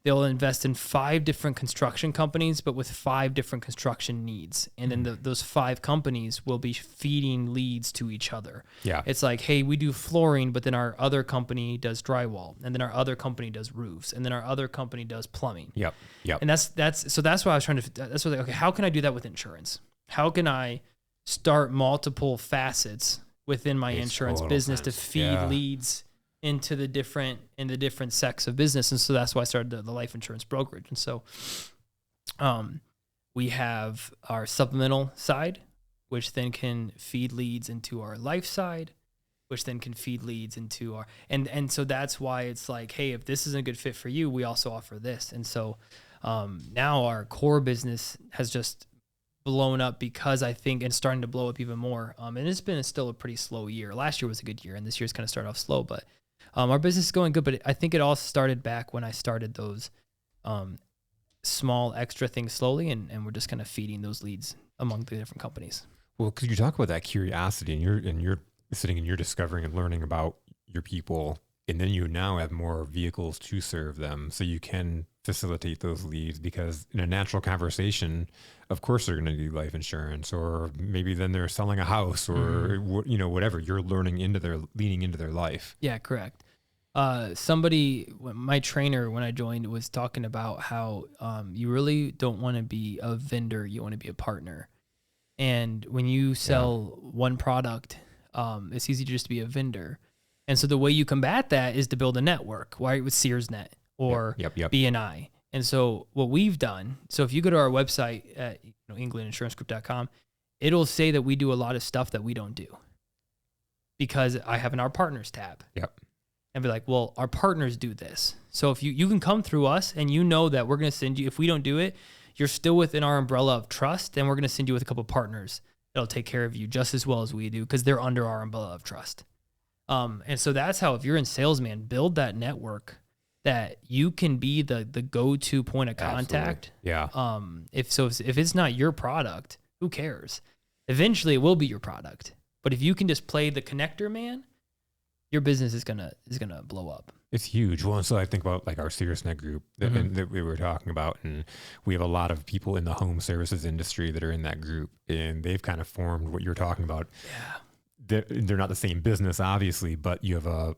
they'll invest in 5 different construction companies, but with 5 different construction needs. And then those 5 companies will be feeding leads to each other. Yeah. It's like, hey, we do flooring, but then our other company does drywall, and then our other company does roofs, and then our other company does plumbing. Yep. And that's why I was trying to, that's what, okay, how can I do that with insurance? How can I start multiple facets within my insurance business to feed leads into the different sects of business? And so that's why I started the life insurance brokerage. And so we have our supplemental side, which then can feed leads into our life side, which then can feed leads into our, and so that's why it's like, hey, if this isn't a good fit for you, we also offer this. And so now our core business has just blown up, because I think, and starting to blow up even more. And it's been still a pretty slow year. Last year was a good year, and this year's kind of started off slow, but our business is going good. But I think it all started back when I started those small extra things slowly, and we're just kind of feeding those leads among the different companies. Well, could you talk about that curiosity, and you're sitting and you're discovering and learning about your people, and then you now have more vehicles to serve them, so you can facilitate those leads, because in a natural conversation, of course they're going to do life insurance, or maybe then they're selling a house, or you know, whatever. You're leaning into their life. Yeah, correct. My trainer when I joined was talking about how you really don't want to be a vendor, you want to be a partner. And when you sell one product, it's easy to just be a vendor. And so the way you combat that is to build a network, right? With SearsNet or BNI. And so what we've done, so if you go to our website at englandinsuranceGroup.com, it'll say that we do a lot of stuff that we don't do, because I have an Our Partners tab. Yep. And be like, well, our partners do this. So if you can come through us, and you know that we're going to send you, if we don't do it, you're still within our umbrella of trust, and we're going to send you with a couple of partners that'll take care of you just as well as we do, because they're under our umbrella of trust. And so that's how, if you're in sales, man, build that network that you can be the go-to point of contact. Absolutely. Yeah. If it's not your product, who cares? Eventually it will be your product. But if you can just play the connector, man, your business is gonna blow up. It's huge. Well, and so I think about like our SiriusNet group that we were talking about, and we have a lot of people in the home services industry that are in that group, and they've kind of formed what you're talking about. Yeah. They're not the same business, obviously, but you have a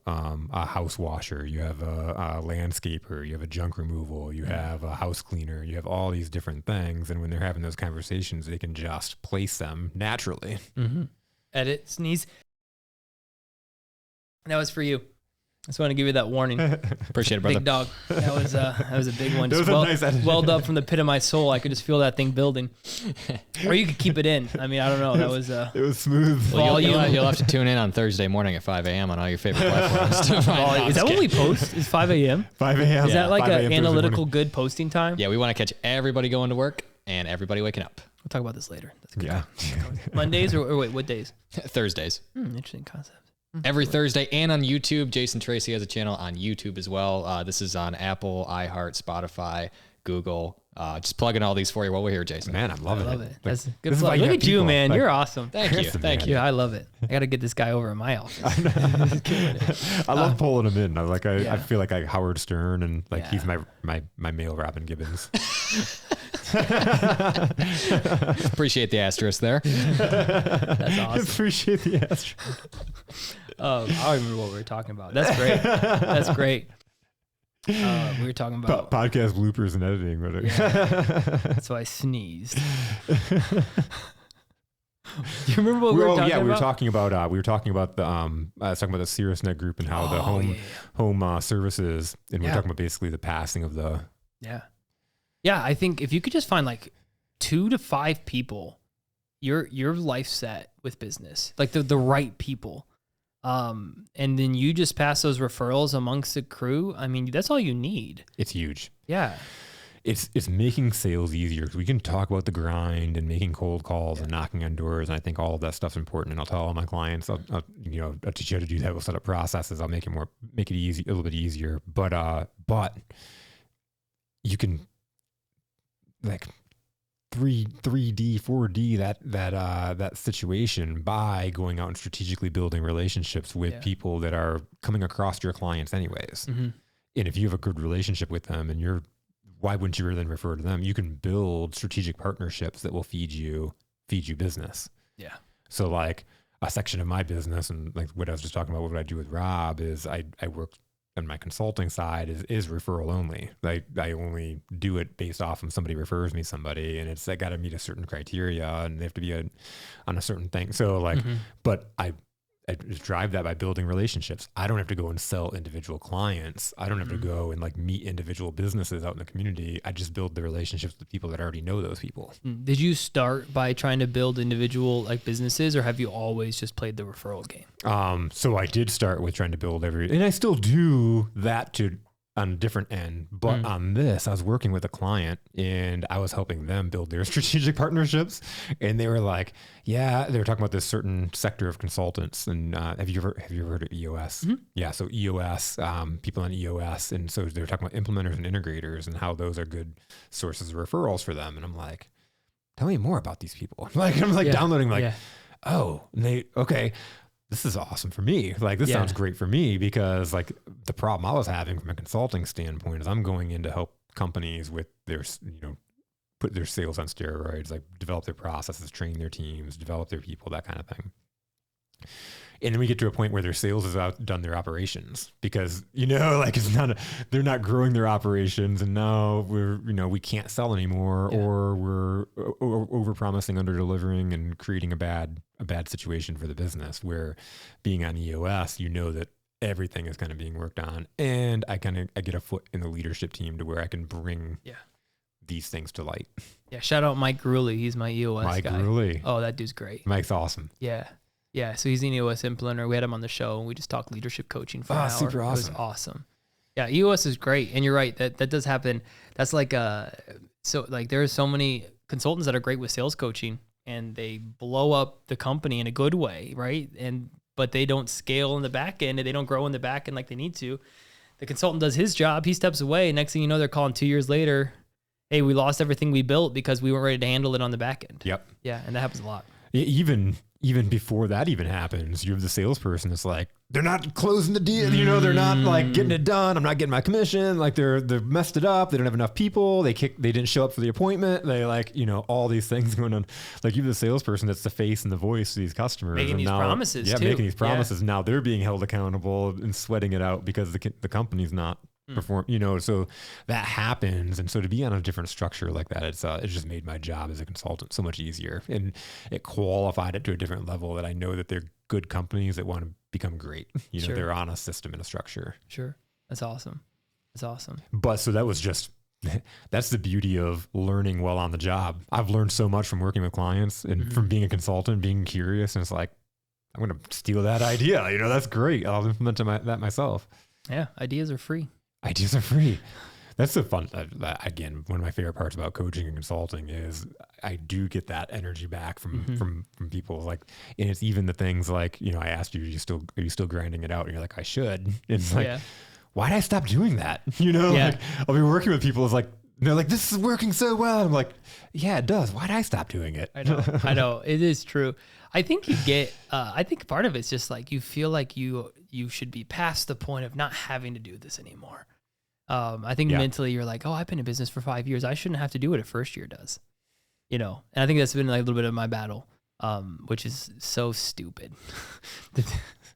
house washer, you have a landscaper, you have a junk removal, you have a house cleaner, you have all these different things. And when they're having those conversations, they can just place them naturally. Edit, sneeze. That was for you. I just want to give you that warning. Appreciate it, brother. Big dog. That was a big one. Just welled up from the pit of my soul. I could just feel that thing building. Or you could keep it in. I mean, I don't know. That was it was smooth. Well, you'll have to tune in on Thursday morning at 5 a.m. on all your favorite platforms. Is that what we post? Is 5 a.m.? 5 a.m. Is that like an analytical good posting time? Yeah, we want to catch everybody going to work and everybody waking up. We'll talk about this later. That's good. Yeah. Mondays or wait, what days? Thursdays. Interesting concept. Every Thursday and on YouTube. Jason Tracy has a channel on YouTube as well. This is on Apple, iHeart, Spotify, Google. Just plugging all these for you while we're here, Jason. Man, I'm loving it. That's good. Look at you, man. You're awesome. Thank you. Thank you. Yeah, I love it. I got to get this guy over in my office. I love pulling him in. I feel like Howard Stern, and like he's my male Robin Gibbons. Appreciate the asterisk there. That's awesome. Appreciate the asterisk. I don't remember what we were talking about. That's great. That's great. We were talking about podcast bloopers and editing. That's why I sneezed. Do you remember what we were talking about? Yeah, we were talking about the I was talking about the SiriusNet group and how the home services, and we're talking about basically the passing of the. Yeah. I think if you could just find like 2 to 5 people, your life's set with business, like the right people. And then you just pass those referrals amongst the crew. I mean, that's all you need. It's huge. Yeah. It's making sales easier, because we can talk about the grind and making cold calls and knocking on doors. And I think all of that stuff's important. And I'll tell all my clients, I'll teach you how to do that. We'll set up processes. I'll make it easy, a little bit easier. But you can like 3D, 4D that situation by going out and strategically building relationships with people that are coming across your clients anyways. And if you have a good relationship with them, and why wouldn't you then refer to them? You can build strategic partnerships that will feed you business. Yeah. So like a section of my business, and like what I was just talking about, what I do with Rob is I work on my consulting side is referral only. Like I only do it based off of somebody refers me somebody, and I got to meet a certain criteria, and they have to be on a certain thing. So like, but I just drive that by building relationships. I don't have to go and sell individual clients. I don't have to go and like meet individual businesses out in the community. I just build the relationships with people that already know those people. Did you start by trying to build individual like businesses, or have you always just played the referral game? So I did start with trying to build and I still do that on a different end, but on this, I was working with a client and I was helping them build their strategic partnerships. And they were like, they were talking about this certain sector of consultants. And have you ever heard of EOS? Yeah. So EOS, people on EOS. And so they were talking about implementers and integrators and how those are good sources of referrals for them. And I'm like, tell me more about these people. I'm downloading oh, and okay. This is awesome for me. Like, this sounds great for me, because like the problem I was having from a consulting standpoint is I'm going in to help companies with their, put their sales on steroids, like develop their processes, train their teams, develop their people, that kind of thing. And then we get to a point where their sales has outdone their operations, because, they're not growing their operations, and now we can't sell anymore, or we're over promising, under delivering, and creating a bad situation for the business, where being on EOS, that everything is kind of being worked on, and I get a foot in the leadership team to where I can bring these things to light. Yeah. Shout out Mike Gruley. He's my EOS guy. Mike Gruley. Oh, that dude's great. Mike's awesome. Yeah. Yeah, so he's an EOS implementer. We had him on the show, and we just talked leadership coaching for an hour. Super awesome. It was awesome. Yeah, EOS is great, and you're right, that does happen. That's like there are so many consultants that are great with sales coaching, and they blow up the company in a good way, right? But they don't scale in the back end, and they don't grow in the back end like they need to. The consultant does his job, he steps away, next thing you know, they're calling 2 years later, hey, we lost everything we built because we weren't ready to handle it on the back end. Yep. Yeah, and that happens a lot. Even before that even happens, you have the salesperson that's like, they're not closing the deal. You know, they're not like getting it done. I'm not getting my commission. Like they're messed it up. They don't have enough people. They didn't show up for the appointment. They like, you know, all these things going on. Like you're the salesperson that's the face and the voice of these customers. Making these promises too. Making these promises. Now they're being held accountable and sweating it out because the company's not perform, you know, so that happens. And so to be on a different structure like that, it's just made my job as a consultant so much easier, and it qualified it to a different level that I know that they're good companies that want to become great. You know, they're on a system and a structure. Sure. That's awesome. That's awesome. But so that was just, that's the beauty of learning while on the job. I've learned so much from working with clients and from being a consultant, being curious. And it's like, I'm going to steal that idea. You know, that's great. I'll implement that myself. Yeah. Ideas are free. Ideas are free. That's the fun. Again, one of my favorite parts about coaching and consulting is I do get that energy back from people. Like, and it's even the things like, you know, I asked you, are you still grinding it out? And you're like, I should. And it's like, why did I stop doing that? You know, like I'll be working with people. It's like, they're like, this is working so well. I'm like, yeah, it does. Why did I stop doing it? I know. It is true. I think you get, I think part of it's just like, you feel like you should be past the point of not having to do this anymore. I think mentally you're like, oh, I've been in business for 5 years. I shouldn't have to do what a first year does, you know? And I think that's been like a little bit of my battle, which is so stupid.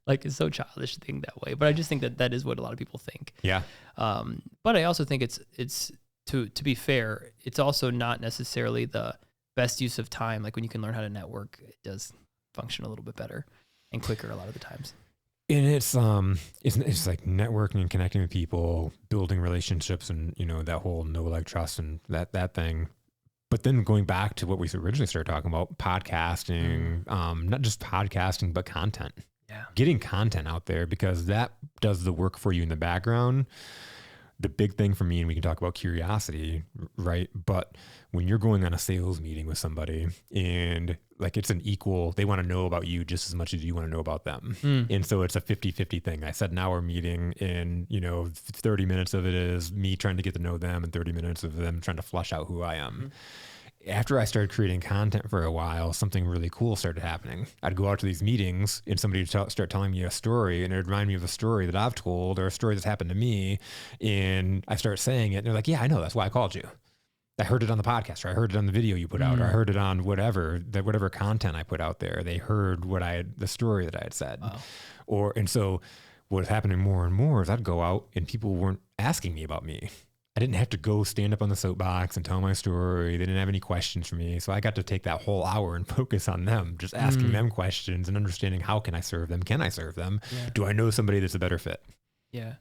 Like it's so childish to think that way. But I just think that is what a lot of people think. Yeah. But I also think it's to be fair, it's also not necessarily the best use of time. Like when you can learn how to network, it does function a little bit better and quicker a lot of the times. And it's like networking and connecting with people, building relationships, and you know that whole know, like, trust, and that thing. But then going back to what we originally started talking about, podcasting, not just podcasting, but content. Yeah, getting content out there, because that does the work for you in the background. The big thing for me, and we can talk about curiosity, right? But when you're going on a sales meeting with somebody and like it's an equal, they want to know about you just as much as you want to know about them. And so it's a 50-50 thing. I said an hour meeting, and, you know, 30 minutes of it is me trying to get to know them and 30 minutes of them trying to flesh out who I am. After I started creating content for a while, something really cool started happening. I'd go out to these meetings and somebody would start telling me a story, and it would remind me of a story that I've told or a story that's happened to me. And I start saying it, and they're like, yeah, I know. That's why I called you. I heard it on the podcast, or I heard it on the video you put out, or I heard it on whatever content I put out there. They heard the story that I had said. Wow. And so what was happening more and more is I'd go out and people weren't asking me about me. I didn't have to go stand up on the soapbox and tell my story. They didn't have any questions for me. So I got to take that whole hour and focus on them, just asking them questions and understanding, how can I serve them? Can I serve them? Yeah. Do I know somebody that's a better fit? Yeah.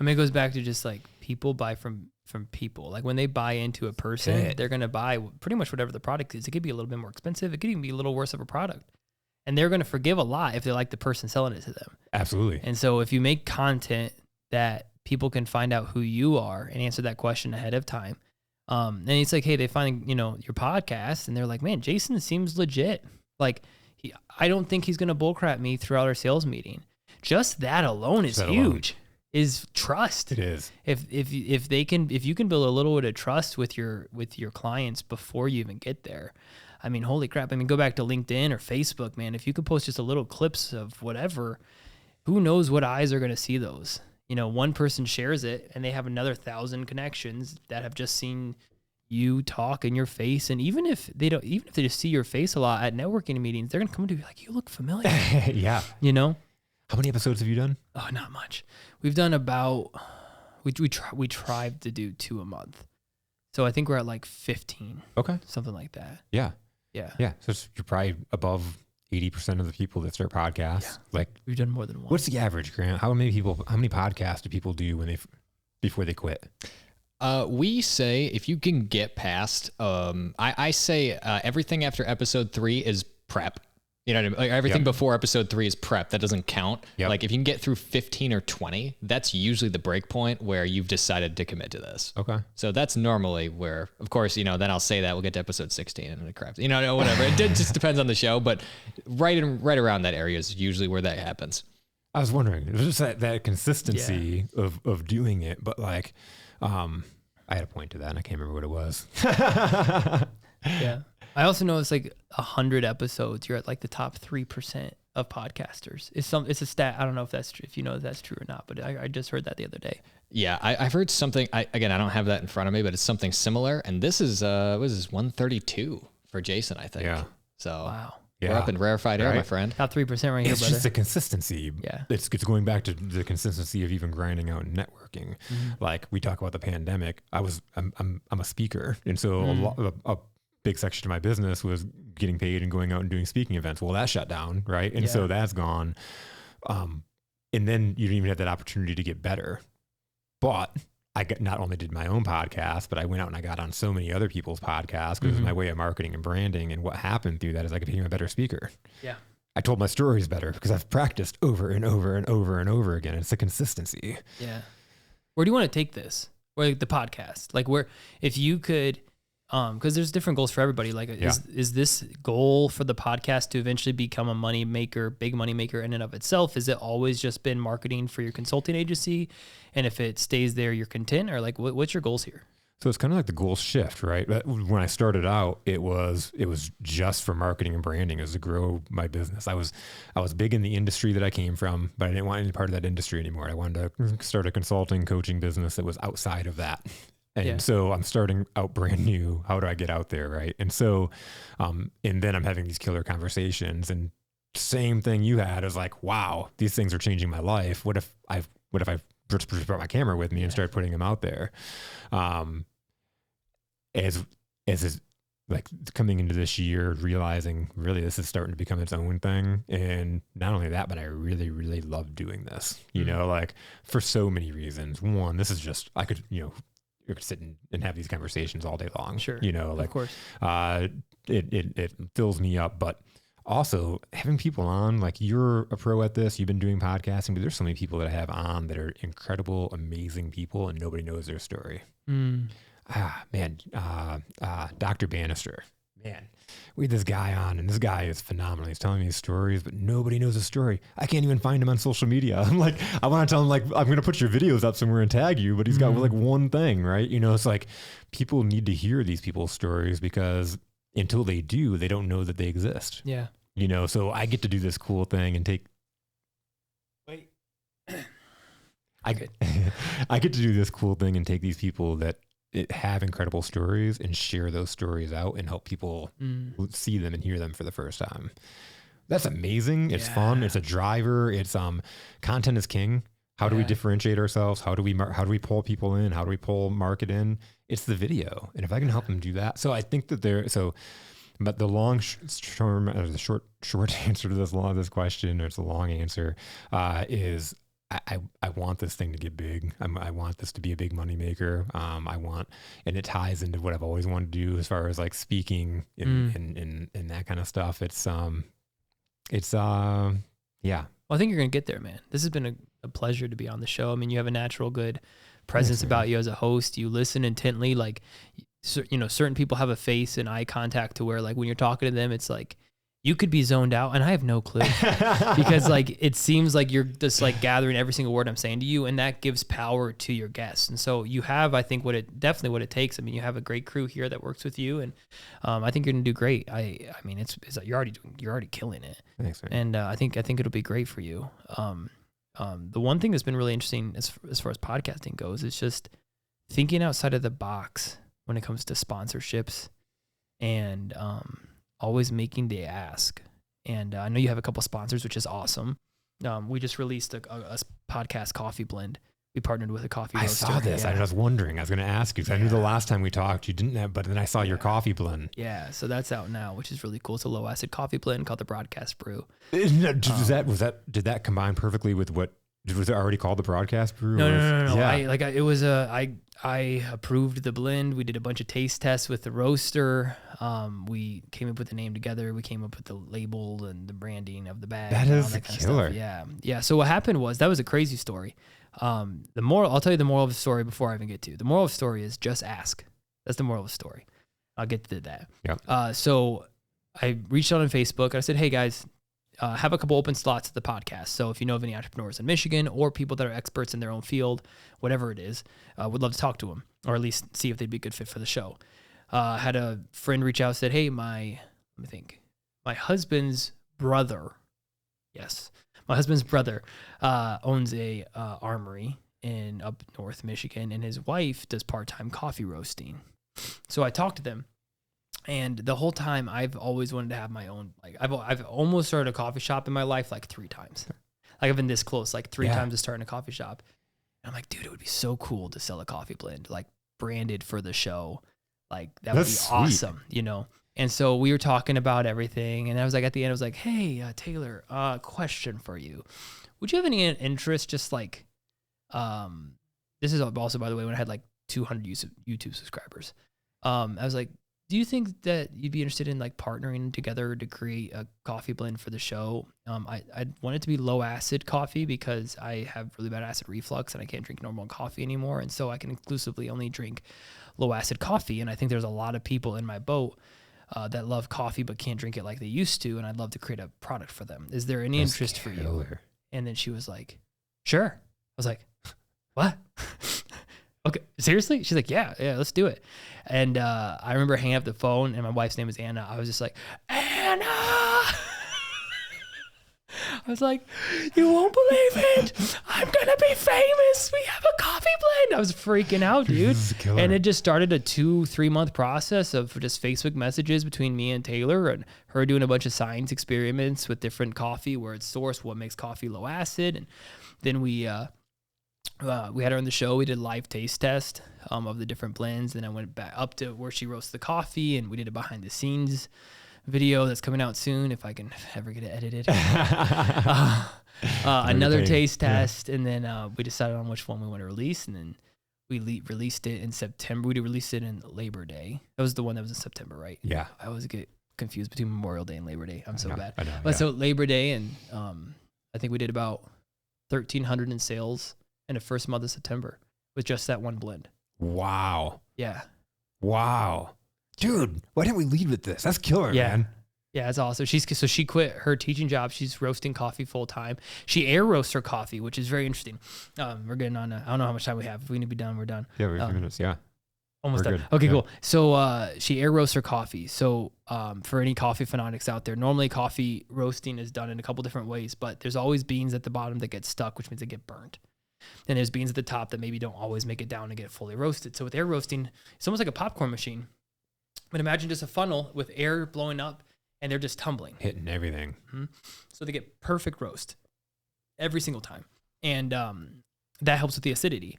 I mean, it goes back to just like people buy from people. Like when they buy into a person, they're going to buy pretty much whatever the product is. It could be a little bit more expensive. It could even be a little worse of a product. And they're going to forgive a lot if they like the person selling it to them. Absolutely. And so if you make content that people can find out who you are and answer that question ahead of time. And it's like, hey, they find, you know, your podcast and they're like, man, Jason seems legit. Like, I don't think he's going to bullcrap me throughout our sales meeting. Just that alone is huge. Is trust. It is. If you can build a little bit of trust with your clients before you even get there. I mean, holy crap. I mean, go back to LinkedIn or Facebook, man. If you could post just a little clips of whatever, who knows what eyes are going to see those? You know, one person shares it and they have another 1,000 connections that have just seen you talk in your face. And even if they just see your face a lot at networking meetings, they're going to come to you like, you look familiar. Yeah. You know? How many episodes have you done? Oh, not much. We've done about, we tried to do 2 a month. So I think we're at like 15. Okay. Something like that. Yeah. Yeah. Yeah. So you're probably above 80% of the people that start podcasts. Yeah. Like we've done more than one. What's the average, Grant? How many podcasts do people do before they quit? We say if you can get past, I say everything after episode 3 is prep. You know what I mean? Like everything before episode 3 is prep. That doesn't count. Yep. Like if you can get through 15 or 20, that's usually the break point where you've decided to commit to this. Okay. So that's normally where, of course, you know, then I'll say that we'll get to episode 16 and it craps, you know, whatever. It just depends on the show, but right around that area is usually where that happens. I was wondering, it was just that consistency of doing it, but like, I had a point to that and I can't remember what it was. Yeah. I also know it's like 100 episodes. You're at like the top 3% of podcasters. It's a stat. I don't know if that's true, if you know if that's true or not, but I just heard that the other day. Yeah, I've heard something. I don't have that in front of me, but it's something similar. And this is what is this, 132 for Jason, I think. Yeah. So wow. We're up in rarefied air, my friend. Top 3% right here, it's brother. just the consistency. Yeah. It's going back to the consistency of even grinding out and networking. Like we talk about the pandemic. I'm a speaker. And so a big section of my business was getting paid and going out and doing speaking events. Well, that shut down. Right. And so that's gone. And then you don't even have that opportunity to get better. But not only did my own podcast, but I went out and I got on so many other people's podcasts because it was my way of marketing and branding. And what happened through that is I became a better speaker. Yeah. I told my stories better because I've practiced over and over and over and over again. It's a consistency. Yeah. Where do you want to take this? Or like the podcast? Like where, if you could, because there's different goals for everybody. Like, is this goal for the podcast to eventually become a money maker, big money maker in and of itself? Is it always just been marketing for your consulting agency? And if it stays there, you're content? Or like, what's your goals here? So it's kind of like the goals shift, right? But when I started out, it was just for marketing and branding, as to grow my business. I was big in the industry that I came from, but I didn't want any part of that industry anymore. I wanted to start a consulting, coaching business that was outside of that. And so I'm starting out brand new. How do I get out there, right? And so, and then I'm having these killer conversations, and same thing you had is like, wow, these things are changing my life. What if I just brought my camera with me and started putting them out there? As is like coming into this year, realizing really this is starting to become its own thing. And not only that, but I really, really love doing this, you know, like for so many reasons. One, this is just, I could sit and have these conversations all day long. Sure. You know, like, of course. It fills me up, but also having people on, like you're a pro at this, you've been doing podcasting, but there's so many people that I have on that are incredible, amazing people, and nobody knows their story. Dr. Bannister, man, we had this guy on, and this guy is phenomenal. He's telling me his stories, but nobody knows his story. I can't even find him on social media. I'm like, I want to tell him, like, I'm going to put your videos up somewhere and tag you, but he's got like one thing, right? You know, it's like people need to hear these people's stories because until they do, they don't know that they exist. Yeah. You know, so I get to do this cool thing and I get to do this cool thing and take these people that have incredible stories and share those stories out and help people see them and hear them for the first time. That's amazing. It's fun. It's a driver. It's content is king. How do we differentiate ourselves? How do we pull people in? How do we pull market in? It's the video. And if I can help them do that. So I think that but the long term, or the short answer to this question, or it's a long answer, is I want this thing to get big. I want this to be a big money maker. And it ties into what I've always wanted to do as far as like speaking and that kind of stuff. Yeah. Well, I think you're going to get there, man. This has been a pleasure to be on the show. I mean, you have a natural good presence about you as a host. You listen intently. Like, you know, certain people have a face and eye contact to where like when you're talking to them, it's like you could be zoned out and I have no clue because like it seems like you're just like gathering every single word I'm saying to you, and that gives power to your guests. And so you have, I think, what it takes. I mean, you have a great crew here that works with you, and I think you're gonna do great. I mean, it's you're already killing it. Thanks, man. And I think it'll be great for you. The one thing that's been really interesting as far as podcasting goes is just thinking outside of the box when it comes to sponsorships and always making the ask. And I know you have a couple sponsors, which is awesome. We just released a podcast coffee blend. We partnered with a coffee roaster. I saw this. Yeah. I was wondering. I was going to ask you because I knew the last time we talked you didn't have, but then I saw your coffee blend. Yeah, so that's out now, which is really cool. It's a low acid coffee blend called the Broadcast Brew. Did that combine perfectly with what? Was it already called the Broadcast Brew? No. Yeah. I approved the blend. We did a bunch of taste tests with the roaster. We came up with the name together. We came up with the label and the branding of the bag. That is the killer. Yeah. So what happened was, that was a crazy story. I'll tell you the moral of the story before I even get to. The moral of the story is just ask. That's the moral of the story. I'll get to that. Yeah. So I reached out on Facebook. I said, hey guys, have a couple open slots at the podcast. So if you know of any entrepreneurs in Michigan or people that are experts in their own field, whatever it is, would love to talk to them, or at least see if they'd be a good fit for the show. Had a friend reach out, said, hey, my husband's brother Yes. My husband's brother owns a armory in up north Michigan, and his wife does part-time coffee roasting. So I talked to them, and the whole time I've always wanted to have my own, like I've almost started a coffee shop in my life like 3 times. Like I've been this close, like 3 times to starting a coffee shop. And I'm like, dude, it would be so cool to sell a coffee blend, like branded for the show. Like that would be awesome, you know? And so we were talking about everything, and I was like, at the end, I was like, hey, Taylor, question for you. Would you have any interest, just like, this is also, by the way, when I had like 200 YouTube subscribers. I was like, do you think that you'd be interested in like partnering together to create a coffee blend for the show? I want it to be low acid coffee because I have really bad acid reflux and I can't drink normal coffee anymore. And so I can exclusively only drink low acid coffee. And I think there's a lot of people in my boat that love coffee but can't drink it like they used to, and I'd love to create a product for them. Is there any interest for you? And then she was like, sure. I was like, what? Okay, seriously? She's like, yeah, let's do it. And I remember hanging up the phone, and my wife's name is Anna. I was just like, Anna! I was like, you won't believe it. I'm going to be famous. We have a coffee blend. I was freaking out, dude. And it just started a 2-3 month process of just Facebook messages between me and Taylor, and her doing a bunch of science experiments with different coffee, where it's sourced, what makes coffee low acid. And then we had her on the show. We did a live taste test of the different blends. And I went back up to where she roasts the coffee, and we did a behind the scenes video that's coming out soon if I can ever get it edited. Another taste test, and then we decided on which one we want to release, and then we released it in September. We released it in Labor Day. That was the one that was in September, right? Yeah. I always get confused between Memorial Day and Labor Day. I'm so bad. I know, but so Labor Day, and I think we did about 1,300 in sales in the first month of September with just that one blend. Wow. Yeah. Wow. Dude, why didn't we lead with this? That's killer, man. Yeah, that's awesome. She quit her teaching job. She's roasting coffee full time. She air roasts her coffee, which is very interesting. We're getting on. I don't know how much time we have. If we need to be done, we're done. Yeah, we're a few minutes. Yeah. Almost done. Good. Okay, cool. So she air roasts her coffee. So for any coffee fanatics out there, normally coffee roasting is done in a couple different ways, but there's always beans at the bottom that get stuck, which means they get burnt. Then there's beans at the top that maybe don't always make it down and get fully roasted. So with air roasting, it's almost like a popcorn machine. But imagine just a funnel with air blowing up, and they're just tumbling. Hitting everything. Mm-hmm. So they get perfect roast every single time. And that helps with the acidity.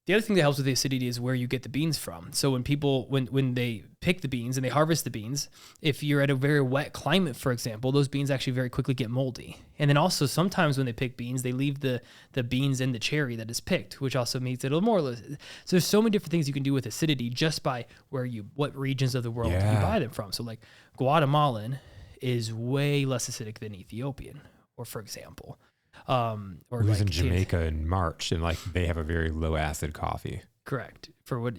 The other thing that helps with the acidity is where you get the beans from. So when people, when they pick the beans and they harvest the beans, if you're at a very wet climate, for example, those beans actually very quickly get moldy. And then also sometimes when they pick beans, they leave the beans in the cherry that is picked, which also makes it a little more. So there's so many different things you can do with acidity just by what regions of the world you buy them from. So like Guatemalan is way less acidic than Ethiopian, or for example. Or we was in Jamaica in March, and like they have a very low acid coffee. Correct. For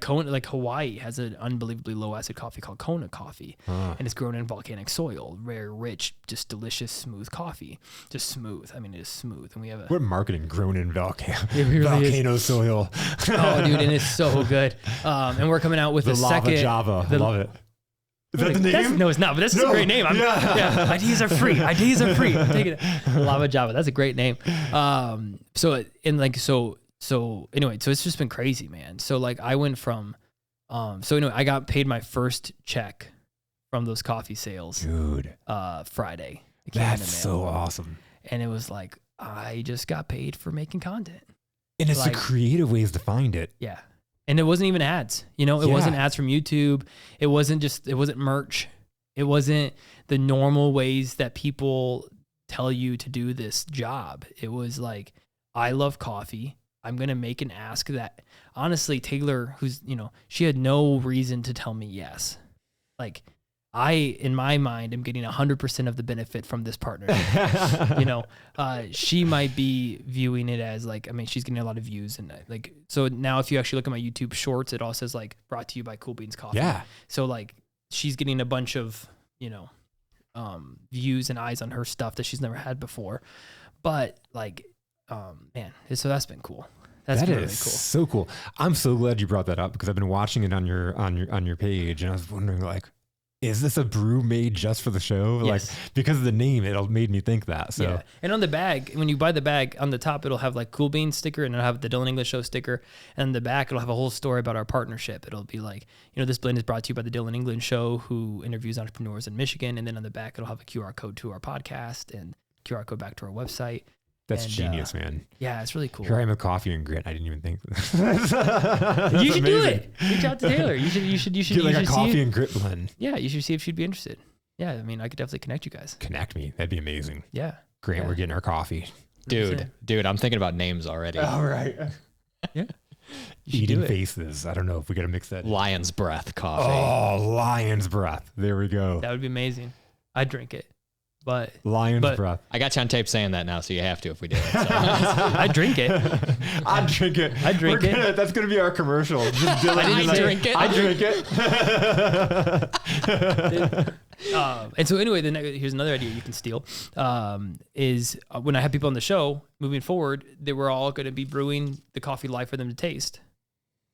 Kona, like Hawaii has an unbelievably low acid coffee called Kona coffee, and it's grown in volcanic soil, rare, rich, just delicious, smooth coffee, just smooth. I mean, it is smooth, and we have what marketing grown in volcano soil. Oh, dude, and it's so good. And we're coming out with the second Java. Love it. Is that the name? No, it's not, but this is a great name. Ideas are free. I'm taking it. Lava Java. That's a great name. So anyway, so it's just been crazy, man. So like I went from, I got paid my first check from those coffee sales. Dude. Friday. That's so awesome. And it was like, I just got paid for making content. And it's the creative ways to find it. Yeah. And it wasn't even ads, it wasn't ads from YouTube. It wasn't merch. It wasn't the normal ways that people tell you to do this job. It was like, I love coffee. I'm going to make an ask that honestly, Taylor, who's, she had no reason to tell me yes. Like I, in my mind, am getting 100% of the benefit from this partnership. She might be viewing it as like, she's getting a lot of views, and like, so now if you actually look at my YouTube shorts, it all says like brought to you by Cool Beans Coffee. Yeah. So like she's getting a bunch of, views and eyes on her stuff that she's never had before. But like, man, so that's been cool. That's been really cool. So cool. I'm so glad you brought that up because I've been watching it on your page, and I was wondering like, is this a brew made just for the show? Yes. Like, because of the name, it made me think that. So, yeah. And on the bag, when you buy the bag, on the top, it'll have like Cool Beans sticker, and it'll have the Dillon English Show sticker. And on the back, it'll have a whole story about our partnership. It'll be like, this blend is brought to you by the Dillon England Show, who interviews entrepreneurs in Michigan. And then on the back, it'll have a QR code to our podcast and QR code back to our website. That's genius, man. Yeah, it's really cool. Here I am with coffee and grit. I didn't even think. You should amazing. Do it. Reach out to Taylor. You should get like a coffee and grit blend. Yeah, you should see if she'd be interested. Yeah, I mean, I could definitely connect you guys. Connect me. That'd be amazing. Yeah. Grant, we're getting our coffee. Dude, I'm thinking about names already. All right. Yeah. Eating faces. I don't know if we got to mix that. Lion's breath coffee. Oh, lion's breath. There we go. That would be amazing. I'd drink it. But lion's breath. I got you on tape saying that now, so you have to if we do it. So. I drink it. I drink it. I drink it. That's gonna be our commercial. Just Dillon, I drink it. I drink it. And so anyway, here's another idea you can steal. Is when I have people on the show moving forward, they were all going to be brewing the coffee live for them to taste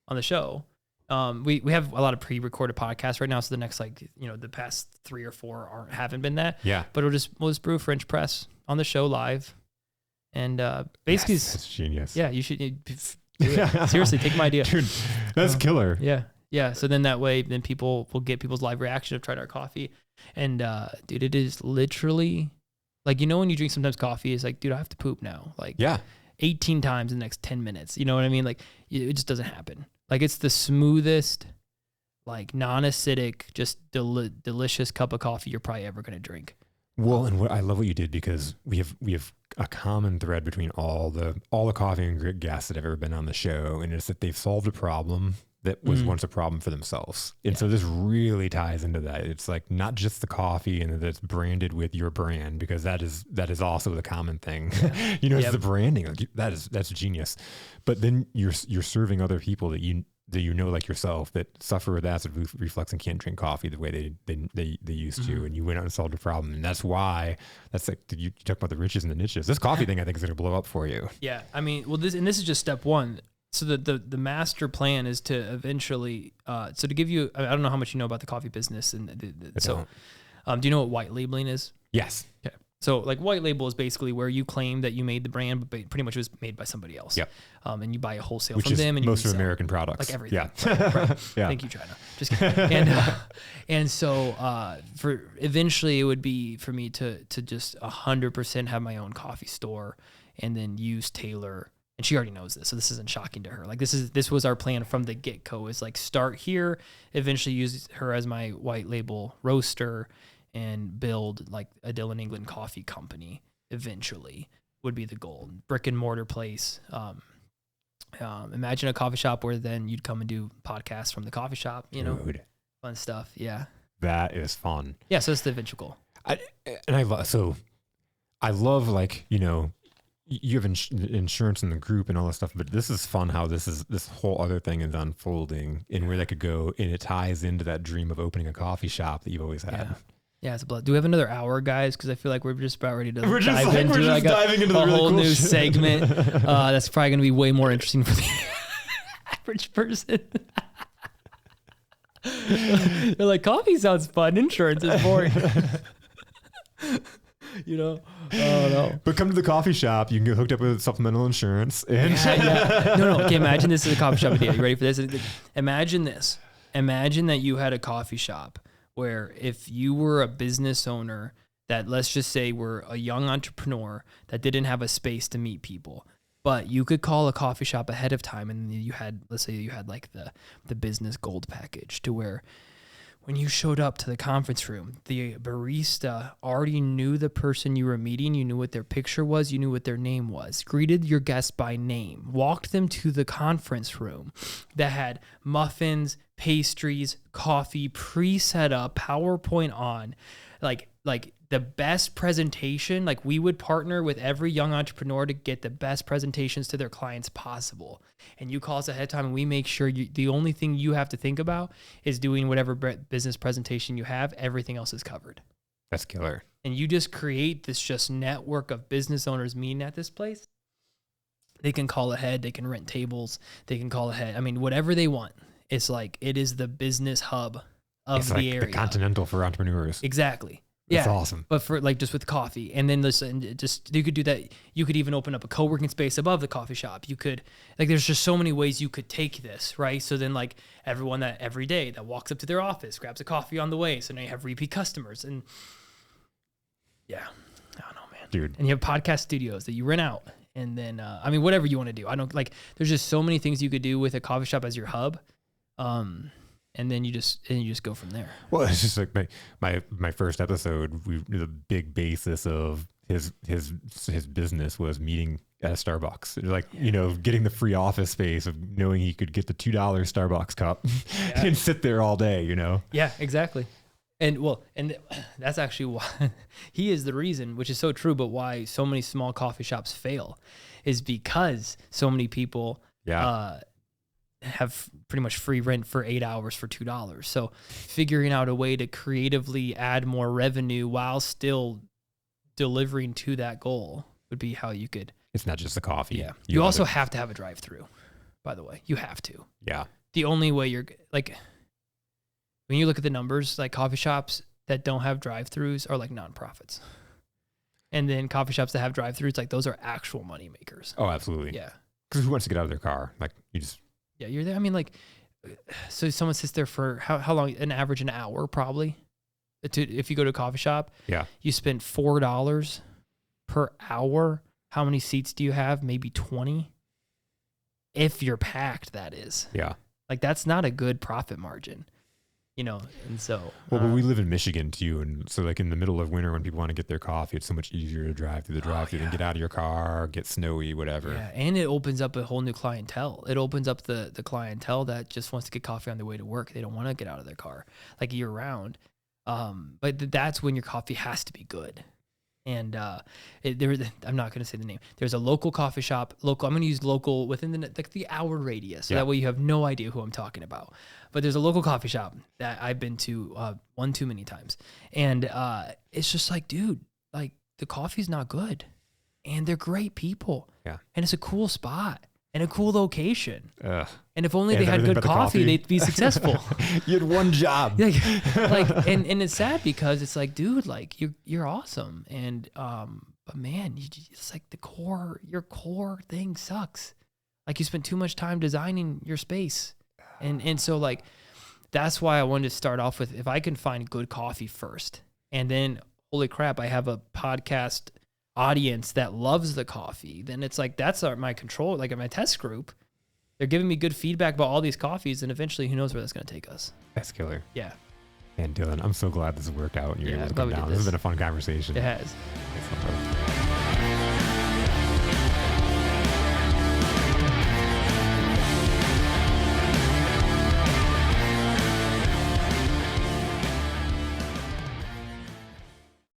on the show. We have a lot of pre-recorded podcasts right now, so the next the past 3 or 4 haven't been that. Yeah. But we'll just brew French press on the show live, and basically, that's genius. Yeah, you should do it. Seriously, take my idea, dude. That's killer. Yeah. So then that way, then people will get people's live reaction of tried our coffee, and dude, it is literally like when you drink sometimes coffee, it's like, dude, I have to poop now, 18 times in the next 10 minutes. You know what I mean? Like it just doesn't happen. Like it's the smoothest, non-acidic, just delicious cup of coffee you're probably ever going to drink. Well, and I love what you did, because we have a common thread between all the coffee and grit guests that have ever been on the show, and it's that they've solved a problem that was once a problem for themselves. And so this really ties into that. It's like not just the coffee and that it's branded with your brand, because that is also the common thing. Yeah. It's the branding. Like that's genius. But then you're serving other people that you like yourself that suffer with acid reflux and can't drink coffee the way they used to, and you went out and solved a problem. And that's why you talk about the riches and the niches. This coffee thing I think is going to blow up for you. Yeah. I mean, this is just step one. So the master plan is to eventually, so to give you, I don't know how much you know about the coffee business. And do you know what white labeling is? Yes. Okay. So white label is basically where you claim that you made the brand, but pretty much it was made by somebody else. Yep. And you buy a wholesale Which from them. And most of American products. Like everything. Yeah. Right. Yeah. Thank you, China. Just kidding. And so for eventually it would be for me to just 100% have my own coffee store and then use Taylor. And she already knows this, so this isn't shocking to her. This was our plan from the get-go, is start here, eventually use her as my white label roaster, and build a Dillon England coffee company eventually would be the goal. Brick and mortar place. Imagine a coffee shop where then you'd come and do podcasts from the coffee shop, Dude. Fun stuff. Yeah. That is fun. Yeah. So it's the eventual goal. I love you have insurance in the group and all that stuff, but this is fun how this whole other thing is unfolding and where that could go, and it ties into that dream of opening a coffee shop that you've always had. Yeah, it's a blood. Do we have another hour, guys? Because I feel like we're just about ready to diving into a the really whole cool new shit. segment. That's probably going to be way more interesting for the average person. They're like, coffee sounds fun. Insurance is boring. Oh no. But come to the coffee shop, you can get hooked up with supplemental insurance. And No. Okay, imagine this is a coffee shop idea. You ready for this? Imagine this. Imagine that you had a coffee shop where if you were a business owner that, let's just say, were a young entrepreneur that didn't have a space to meet people, but you could call a coffee shop ahead of time, and you had, let's say you had the business gold package, to where when you showed up to the conference room, the barista already knew the person you were meeting. You knew what their picture was. You knew what their name was. Greeted your guests by name. Walked them to the conference room that had muffins, pastries, coffee, pre-set up, PowerPoint on. Like the best presentation. We would partner with every young entrepreneur to get the best presentations to their clients possible. And you call us ahead of time, and we make sure the only thing you have to think about is doing whatever business presentation you have. Everything else is covered. That's killer. And you just create this just network of business owners meeting at this place. They can call ahead. They can rent tables. They can call ahead. I mean, whatever they want. It's it is the business hub of the area. The Continental for entrepreneurs. Exactly. That's yeah, awesome. But for like just with coffee, and then you could do that. You could even open up a co-working space above the coffee shop. You could there's just so many ways you could take this, right? So then like everyone that every day that walks up to their office grabs a coffee on the way. So now you have repeat customers, and yeah, I don't know, man, dude. And you have podcast studios that you rent out, and then whatever you want to do. I don't like. There's just so many things you could do with a coffee shop as your hub. And then you just go from there. Well, it's just like my first episode. The big basis of his business was meeting at a Starbucks. Like getting the free office space of knowing he could get the $2 Starbucks cup and sit there all day. Yeah, exactly. And that's actually why he is the reason, which is so true. But why so many small coffee shops fail is because so many people. Yeah. Have pretty much free rent for 8 hours for $2. So figuring out a way to creatively add more revenue while still delivering to that goal would be how you could. It's not just the coffee. Yeah. You also have to have a drive-through, by the way. You have to. Yeah. The only way you're like, when you look at the numbers, like coffee shops that don't have drive-throughs are like nonprofits. And then coffee shops that have drive-throughs, like those are actual money makers. Oh, absolutely. Yeah. Because who wants to get out of their car? Like you just. Yeah, you're there. So someone sits there for how long? An average an hour, probably. If you go to a coffee shop, yeah, you spend $4 per hour. How many seats do you have? Maybe 20. If you're packed, that is. Yeah. Like that's not a good profit margin, And so. Well, but we live in Michigan too, and so like in the middle of winter when people want to get their coffee, it's so much easier to drive through the drive-through than get out of your car, get snowy, whatever. Yeah, and it opens up a whole new clientele. It opens up the clientele that just wants to get coffee on their way to work. They don't want to get out of their car like year round. But that's when your coffee has to be good. And I'm not going to say the name. There's a local coffee shop. I'm going to use local within the hour radius. So that way you have no idea who I'm talking about. But there's a local coffee shop that I've been to one too many times. And it's just like, dude, like the coffee's not good. And they're great people. Yeah. And it's a cool spot and a cool location. And if only they had good coffee, they'd be successful. You had one job. And it's sad because it's like, dude, like you're awesome. And, but man, it's like your core thing sucks. Like you spent too much time designing your space. And so like, that's why I wanted to start off with, if I can find good coffee first, and then holy crap, I have a podcast audience that loves the coffee, then it's like, that's my control. Like in my test group, they're giving me good feedback about all these coffees, and eventually who knows where that's going to take us. That's killer. Yeah. And Dillon, I'm so glad this worked out and you're able to come down. This has been a fun conversation. It has.